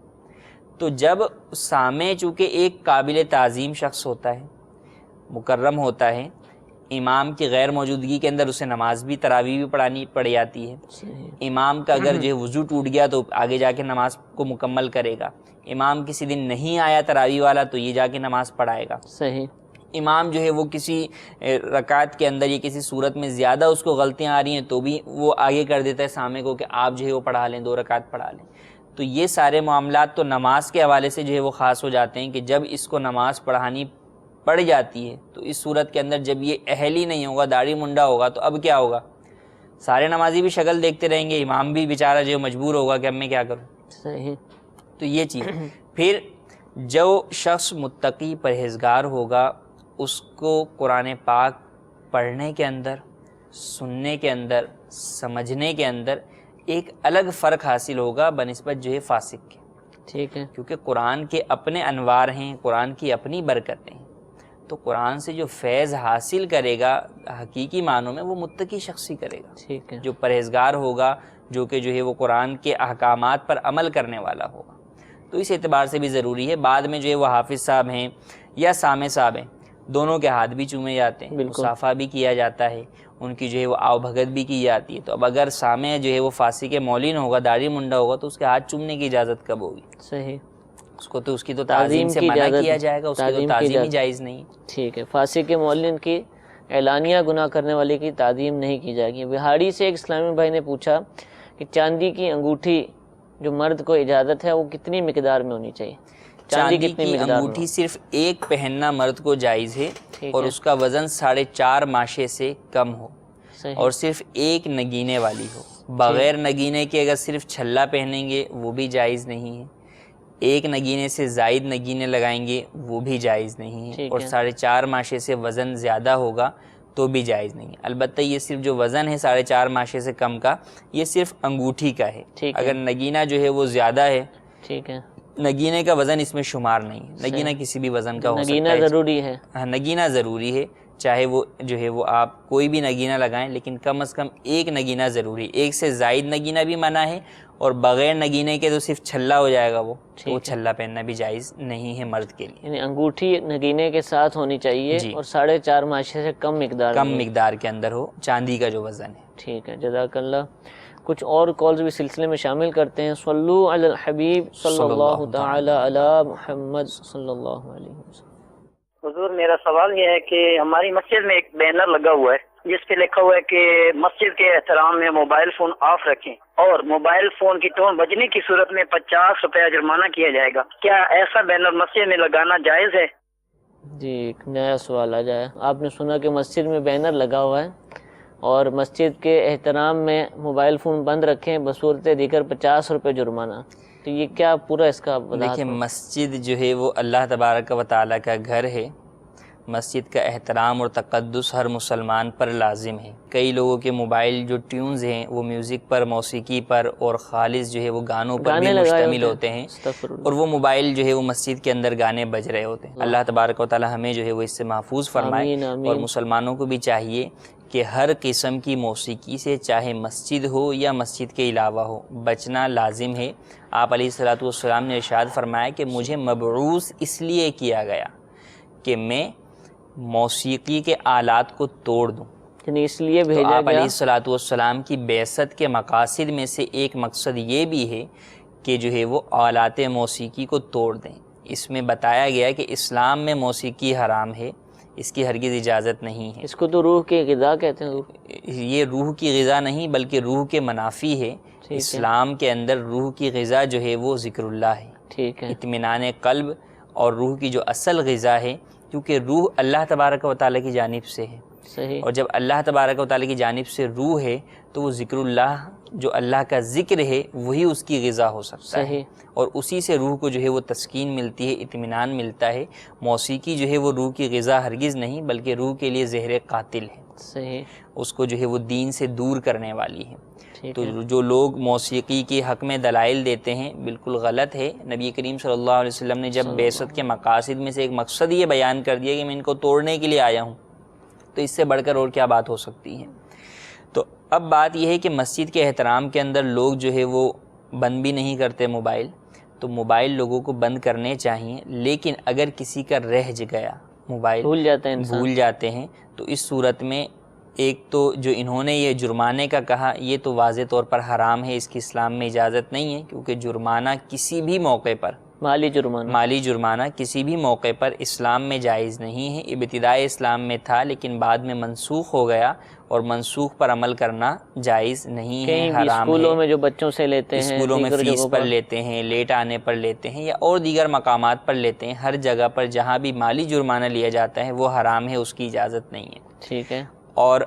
تو جب سامع چونکہ ایک قابل تعظیم شخص ہوتا ہے، مکرم ہوتا ہے، امام کی غیر موجودگی کے اندر اسے نماز بھی تراویح بھی پڑھانی پڑ جاتی ہے. امام کا اگر جو ہے وضو ٹوٹ گیا تو آگے جا کے نماز کو مکمل کرے گا. امام کسی دن نہیں آیا تراویح والا تو یہ جا کے نماز پڑھائے گا. صحیح. امام جو ہے وہ کسی رکعت کے اندر یا کسی صورت میں زیادہ اس کو غلطیاں آ رہی ہیں تو بھی وہ آگے کر دیتا ہے سامع کو کہ آپ جو ہے وہ پڑھا لیں، 2 رکعت پڑھا لیں. تو یہ سارے معاملات تو نماز کے حوالے سے جو ہے وہ خاص ہو جاتے ہیں کہ جب اس کو نماز پڑھانی پڑ جاتی ہے تو اس صورت کے اندر جب یہ اہل ہی نہیں ہوگا، داڑھی منڈا ہوگا، تو اب کیا ہوگا؟ سارے نمازی بھی شکل دیکھتے رہیں گے، امام بھی بیچارہ جو مجبور ہوگا کہ اب میں کیا کروں. صحیح. تو یہ چیز. پھر جو شخص متقی پرہیزگار ہوگا اس کو قرآن پاک پڑھنے کے اندر، سننے کے اندر، سمجھنے کے اندر ایک الگ فرق حاصل ہوگا بنسبت جو ہے فاسق کے. ٹھیک ہے. کیونکہ قرآن کے اپنے انوار ہیں، قرآن کی اپنی برکتیں ہیں. تو قرآن سے جو فیض حاصل کرے گا حقیقی معنوں میں وہ متقی شخص ہی کرے گا. ٹھیک ہے. جو پرہیزگار ہوگا، جو کہ جو ہے وہ قرآن کے احکامات پر عمل کرنے والا ہوگا. تو اس اعتبار سے بھی ضروری ہے. بعد میں جو ہے وہ حافظ صاحب ہیں یا سامع صاحب ہیں، دونوں کے ہاتھ بھی چومے جاتے ہیں، مصافحہ بھی کیا جاتا ہے، ان کی جو ہے وہ آؤ بھگت بھی کی جاتی ہے. تو اب اگر سامع جو ہے وہ فاسق مولین ہوگا، داڑھی منڈا ہوگا، تو اس کے ہاتھ چومنے کی اجازت کب ہوگی؟ صحیح. اس کو تو اس کی تو تعظیم سے منع کیا جائے گا، اس کی تو تعظیم ہی جائز نہیں. ٹھیک ہے. فاسق مولین کی اعلانیہ گناہ کرنے والے کی تعظیم نہیں کی جائے گی. بہاڑی سے ایک اسلامی بھائی نے پوچھا کہ چاندی کی انگوٹھی جو مرد کو اجازت ہے وہ کتنی مقدار میں ہونی چاہیے؟ چاندی کی انگوٹھی صرف ایک پہننا مرد کو جائز ہے اور اس کا وزن 4.5 ماشے سے کم ہو اور صرف ایک نگینے والی ہو. بغیر نگینے کے اگر صرف چھلا پہنیں گے وہ بھی جائز نہیں ہے. ایک نگینے سے زائد نگینے لگائیں گے وہ بھی جائز نہیں ہے. اور 4.5 ماشے سے وزن زیادہ ہوگا تو بھی جائز نہیں ہے. البتہ یہ صرف جو وزن ہے 4.5 ماشے سے کم کا یہ صرف انگوٹھی کا ہے. اگر نگینہ جو ہے وہ زیادہ ہے، ٹھیک ہے، نگینے کا وزن اس میں شمار نہیں ہے. نگینہ کسی بھی وزن کا ہو سکتا ہے. نگینہ ضروری ہے. ہاں، نگینہ ضروری ہے. چاہے وہ جو ہے وہ آپ کوئی بھی نگینہ لگائیں لیکن کم از کم ایک نگینہ ضروری. ایک سے زائد نگینہ بھی منع ہے اور بغیر نگینے کے تو صرف چھلا ہو جائے گا وہ چھلا پہننا بھی جائز نہیں ہے مرد کے لیے. یعنی انگوٹھی نگینے کے ساتھ ہونی چاہیے اور 4.5 ماشے سے کم مقدار کے اندر ہو چاندی کا جو وزن ہے. ٹھیک ہے، جزاک اللہ. کچھ اور کالز بھی سلسلے میں شامل کرتے ہیں. صلو علی الحبیب صلی اللہ تعالی علی محمد صلی اللہ علیہ وسلم. حضور میرا سوال یہ ہے کہ ہماری مسجد میں ایک بینر لگا ہوا ہے جس پہ لکھا ہوا ہے کہ مسجد کے احترام میں موبائل فون آف رکھیں اور موبائل فون کی ٹون بجنے کی صورت میں 50 روپیہ جرمانہ کیا جائے گا، کیا ایسا بینر مسجد میں لگانا جائز ہے؟ جی ایک نیا سوال آ جائے، آپ نے سنا کہ مسجد میں بینر لگا ہوا ہے اور مسجد کے احترام میں موبائل فون بند رکھیں بصورت دیگر 50 روپے جرمانہ، تو یہ کیا پورا اس کا دیکھیں مسجد جو ہے وہ اللہ تبارک و تعالیٰ کا گھر ہے، مسجد کا احترام اور تقدس ہر مسلمان پر لازم ہے۔ کئی لوگوں کے موبائل جو ٹیونز ہیں وہ میوزک پر، موسیقی پر اور خالص جو ہے وہ گانوں پر بھی مشتمل ہوتے ہیں، اور وہ موبائل جو ہے وہ مسجد کے اندر گانے بج رہے ہوتے ہیں۔ اللہ تبارک و تعالیٰ ہمیں جو ہے وہ اس سے محفوظ فرمائے، اور مسلمانوں کو بھی چاہیے کہ ہر قسم کی موسیقی سے، چاہے مسجد ہو یا مسجد کے علاوہ ہو، بچنا لازم ہے۔ آپ علیہ الصلوۃ والسلام نے ارشاد فرمایا کہ مجھے مبعوث اس لیے کیا گیا کہ میں موسیقی کے آلات کو توڑ دوں، یعنی اس لیے تو بھیجا آپ علیہ گیا۔ الصلوۃ والسلام کی بعثت کے مقاصد میں سے ایک مقصد یہ بھی ہے کہ جو ہے وہ آلات موسیقی کو توڑ دیں۔ اس میں بتایا گیا کہ اسلام میں موسیقی حرام ہے، اس کی ہرگز اجازت نہیں ہے۔ اس کو تو روح کی غذا کہتے ہیں۔ یہ روح کی غذا نہیں بلکہ روح کے منافی ہے۔ اسلام کے اندر روح کی غذا جو ہے وہ ذکر اللہ ہے، ٹھیک ہے، اطمینان قلب، اور روح کی جو اصل غذا ہے، کیونکہ روح اللہ تبارک و تعالیٰ کی جانب سے ہے، صحیح، اور جب اللہ تبارک و تعالیٰ کی جانب سے روح ہے تو وہ ذکر اللہ، جو اللہ کا ذکر ہے وہی اس کی غذا ہو سکتا ہے، صحیح، اور اسی سے روح کو جو ہے وہ تسکین ملتی ہے، اطمینان ملتا ہے۔ موسیقی جو ہے وہ روح کی غذا ہرگز نہیں بلکہ روح کے لیے زہر قاتل ہے، صحیح، اس کو جو ہے وہ دین سے دور کرنے والی ہے۔ ٹھیک تو ہے، جو لوگ موسیقی کے حق میں دلائل دیتے ہیں بالکل غلط ہے۔ نبی کریم صلی اللہ علیہ وسلم نے جب بعثت کے مقاصد میں سے ایک مقصد یہ بیان کر دیا کہ میں ان کو توڑنے کے لیے آیا ہوں، تو اس سے بڑھ کر اور کیا بات ہو سکتی ہے۔ تو اب بات یہ ہے کہ مسجد کے احترام کے اندر لوگ جو ہے وہ بند بھی نہیں کرتے موبائل، تو موبائل لوگوں کو بند کرنے چاہیے، لیکن اگر کسی کا رہ گیا موبائل، بھول جاتے ہیں انسان، بھول جاتے ہیں، تو اس صورت میں ایک تو جو انہوں نے یہ جرمانے کا کہا یہ تو واضح طور پر حرام ہے، اس کی اسلام میں اجازت نہیں ہے، کیونکہ جرمانہ کسی بھی موقع پر، مالی جرمانہ کسی بھی موقع پر اسلام میں جائز نہیں ہے۔ ابتدائے اسلام میں تھا لیکن بعد میں منسوخ ہو گیا، اور منسوخ پر عمل کرنا جائز نہیں ہے، حرام ہے۔ اسکولوں میں جو بچوں سے لیتے ہیں، اسکولوں میں فیس پر لیتے ہیں، لیٹ آنے پر لیتے ہیں، یا اور دیگر مقامات پر لیتے ہیں، ہر جگہ پر جہاں بھی مالی جرمانہ لیا جاتا ہے وہ حرام ہے، اس کی اجازت نہیں ہے۔ ٹھیک ہے، اور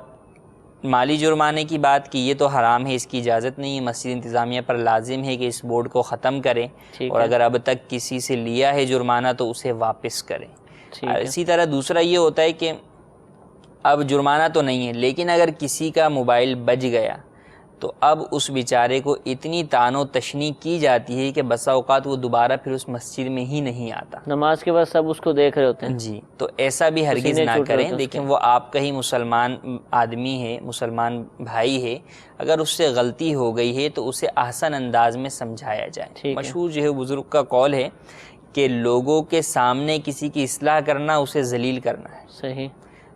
مالی جرمانے کی بات کی، یہ تو حرام ہے، اس کی اجازت نہیں ہے۔ مسجد انتظامیہ پر لازم ہے کہ اس بورڈ کو ختم کریں، اور اگر اب تک کسی سے لیا ہے جرمانہ تو اسے واپس کریں۔ اسی طرح دوسرا یہ ہوتا ہے کہ اب جرمانہ تو نہیں ہے، لیکن اگر کسی کا موبائل بج گیا تو اب اس بیچارے کو اتنی طعن و تشنیع کی جاتی ہے کہ بسا اوقات وہ دوبارہ پھر اس مسجد میں ہی نہیں آتا۔ نماز کے بعد سب اس کو دیکھ رہے ہوتے ہیں، جی، تو ایسا بھی ہرگز نہ کریں۔ دیکھیں وہ آپ کا ہی مسلمان آدمی ہے، مسلمان بھائی ہے، اگر اس سے غلطی ہو گئی ہے تو اسے احسن انداز میں سمجھایا جائے۔ مشہور جو ہے بزرگ کا قول ہے کہ لوگوں کے سامنے کسی کی اصلاح کرنا اسے ذلیل کرنا ہے۔ صحیح،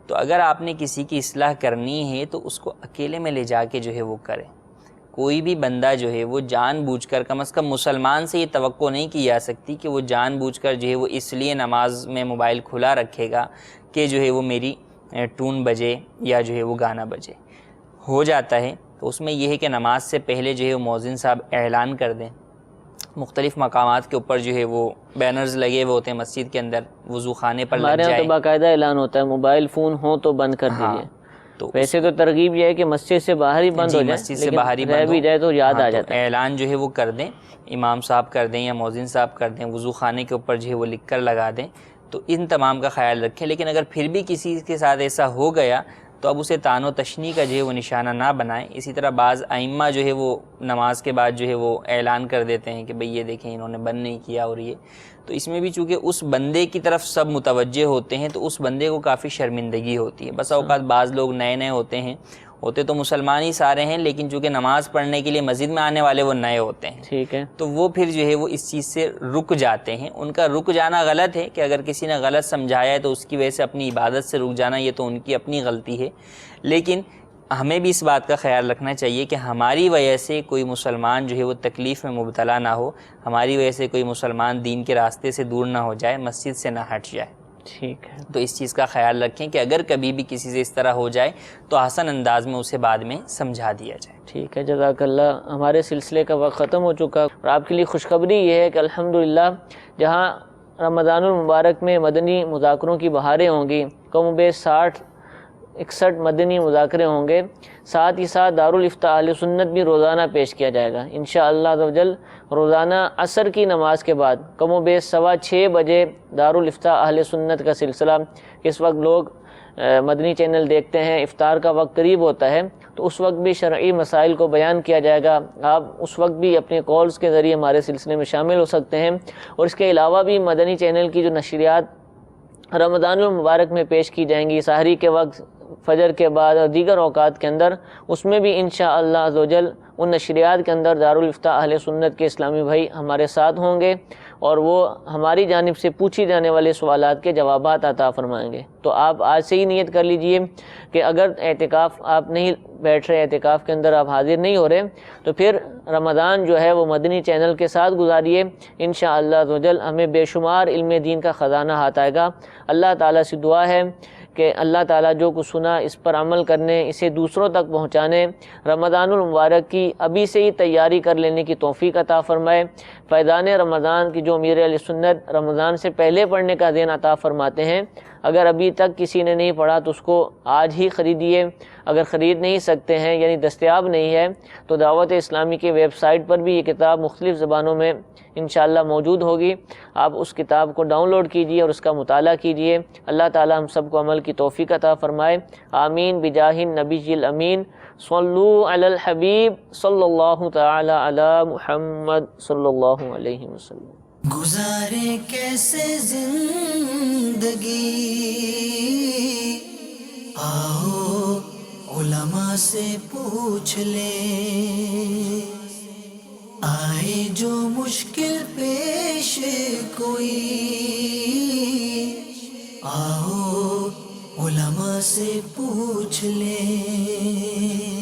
تو اگر آپ نے کسی کی اصلاح کرنی ہے تو اس کو اکیلے میں لے جا کے جو ہے وہ کرے۔ کوئی بھی بندہ جو ہے وہ جان بوجھ کر، کم از کم مسلمان سے یہ توقع نہیں کی جا سکتی کہ وہ جان بوجھ کر جو ہے وہ اس لیے نماز میں موبائل کھلا رکھے گا کہ جو ہے وہ میری ٹون بجے یا جو ہے وہ گانا بجے۔ ہو جاتا ہے تو اس میں یہ ہے کہ نماز سے پہلے جو ہے وہ مؤذن صاحب اعلان کر دیں۔ مختلف مقامات کے اوپر جو ہے وہ بینرز لگے ہوئے ہوتے ہیں مسجد کے اندر، وضو خانے پر لگ ہمارے یہاں جائیں۔ تو باقاعدہ اعلان ہوتا ہے موبائل فون ہو تو بند کر دیجیے۔ تو ویسے تو ترغیب یہ ہے کہ مسجد سے باہر ہی بند ہو جائے، مسجد سے باہر ہی رہ بند بھی ہو، جائے تو یاد آ جاتا ہے۔ اعلان جو ہے وہ کر دیں، امام صاحب کر دیں یا مؤذن صاحب کر دیں، وضو خانے کے اوپر جو ہے وہ لکھ کر لگا دیں، تو ان تمام کا خیال رکھیں۔ لیکن اگر پھر بھی کسی کے ساتھ ایسا ہو گیا تو اب اسے طعن و تشنیع کا جو ہے وہ نشانہ نہ بنائیں۔ اسی طرح بعض ائمہ جو ہے وہ نماز کے بعد جو ہے وہ اعلان کر دیتے ہیں کہ بھئی یہ دیکھیں انہوں نے بند نہیں کیا، اور یہ تو اس میں بھی چونکہ اس بندے کی طرف سب متوجہ ہوتے ہیں تو اس بندے کو کافی شرمندگی ہوتی ہے۔ بس اوقات بعض لوگ نئے نئے ہوتے تو مسلمان ہی سارے ہیں، لیکن چونکہ نماز پڑھنے کے لیے مسجد میں آنے والے وہ نئے ہوتے ہیں، ٹھیک ہے، تو وہ پھر جو ہے وہ اس چیز سے رک جاتے ہیں۔ ان کا رک جانا غلط ہے کہ اگر کسی نے غلط سمجھایا ہے تو اس کی وجہ سے اپنی عبادت سے رک جانا، یہ تو ان کی اپنی غلطی ہے۔ لیکن ہمیں بھی اس بات کا خیال رکھنا چاہیے کہ ہماری وجہ سے کوئی مسلمان جو ہے وہ تکلیف میں مبتلا نہ ہو، ہماری وجہ سے کوئی مسلمان دین کے راستے سے دور نہ ہو جائے، مسجد سے نہ ہٹ جائے۔ ٹھیک ہے. تو اس چیز کا خیال رکھیں کہ اگر کبھی بھی کسی سے اس طرح ہو جائے تو حسن انداز میں اسے بعد میں سمجھا دیا جائے. ٹھیک ہے، جزاک اللہ. ہمارے سلسلے کا وقت ختم ہو چکا اور آپ کے لیے خوشخبری یہ ہے کہ الحمدللہ جہاں رمضان المبارک میں مدنی مذاکروں کی بہاریں ہوں گی، کم و بیش 61 مدنی مذاکرے ہوں گے، ساتھ ہی ساتھ دارالافتاء اہل سنت بھی روزانہ پیش کیا جائے گا انشاءاللہ عز و جل. روزانہ عصر کی نماز کے بعد کم و بیش 6:15 بجے دارالافتاء اہل سنت کا سلسلہ، اس وقت لوگ مدنی چینل دیکھتے ہیں، افطار کا وقت قریب ہوتا ہے، تو اس وقت بھی شرعی مسائل کو بیان کیا جائے گا. آپ اس وقت بھی اپنے کالز کے ذریعے ہمارے سلسلے میں شامل ہو سکتے ہیں. اور اس کے علاوہ بھی مدنی چینل کی جو نشریات رمضان المبارک میں پیش کی جائیں گی سحری کے وقت، فجر کے بعد اور دیگر اوقات کے اندر، اس میں بھی انشاءاللہ عز و جل ان نشریات کے اندر دارالافتاء اہل سنت کے اسلامی بھائی ہمارے ساتھ ہوں گے اور وہ ہماری جانب سے پوچھی جانے والے سوالات کے جوابات عطا فرمائیں گے. تو آپ آج سے ہی نیت کر لیجئے کہ اگر اعتکاف آپ نہیں بیٹھ رہے، اعتکاف کے اندر آپ حاضر نہیں ہو رہے، تو پھر رمضان جو ہے وہ مدنی چینل کے ساتھ گزاریے. انشاءاللہ عز و جل ہمیں بے شمار علم دین کا خزانہ ہاتھ آئے گا. اللہ تعالیٰ سے دعا ہے کہ اللہ تعالیٰ جو کچھ سنا اس پر عمل کرنے، اسے دوسروں تک پہنچانے، رمضان المبارک کی ابھی سے ہی تیاری کر لینے کی توفیق عطا فرمائے. فیضان رمضان کی جو امیر اہل سنت رمضان سے پہلے پڑھنے کا ذہن عطا فرماتے ہیں، اگر ابھی تک کسی نے نہیں پڑھا تو اس کو آج ہی خریدیے. اگر خرید نہیں سکتے ہیں یعنی دستیاب نہیں ہے تو دعوت اسلامی کے ویب سائٹ پر بھی یہ کتاب مختلف زبانوں میں انشاءاللہ موجود ہوگی. آپ اس کتاب کو ڈاؤن لوڈ کیجئے اور اس کا مطالعہ کیجئے. اللہ تعالی ہم سب کو عمل کی توفیق عطا فرمائے. آمین بجاہ النبی الامین. صلو علی الحبیب صلی اللہ تعالی علی محمد صلی اللہ علیہ وسلم. گزارے کیسے زندگی، آؤ علماء سے پوچھ لیں. آئے جو مشکل پیش کوئی، آؤ علماء سے پوچھ لیں.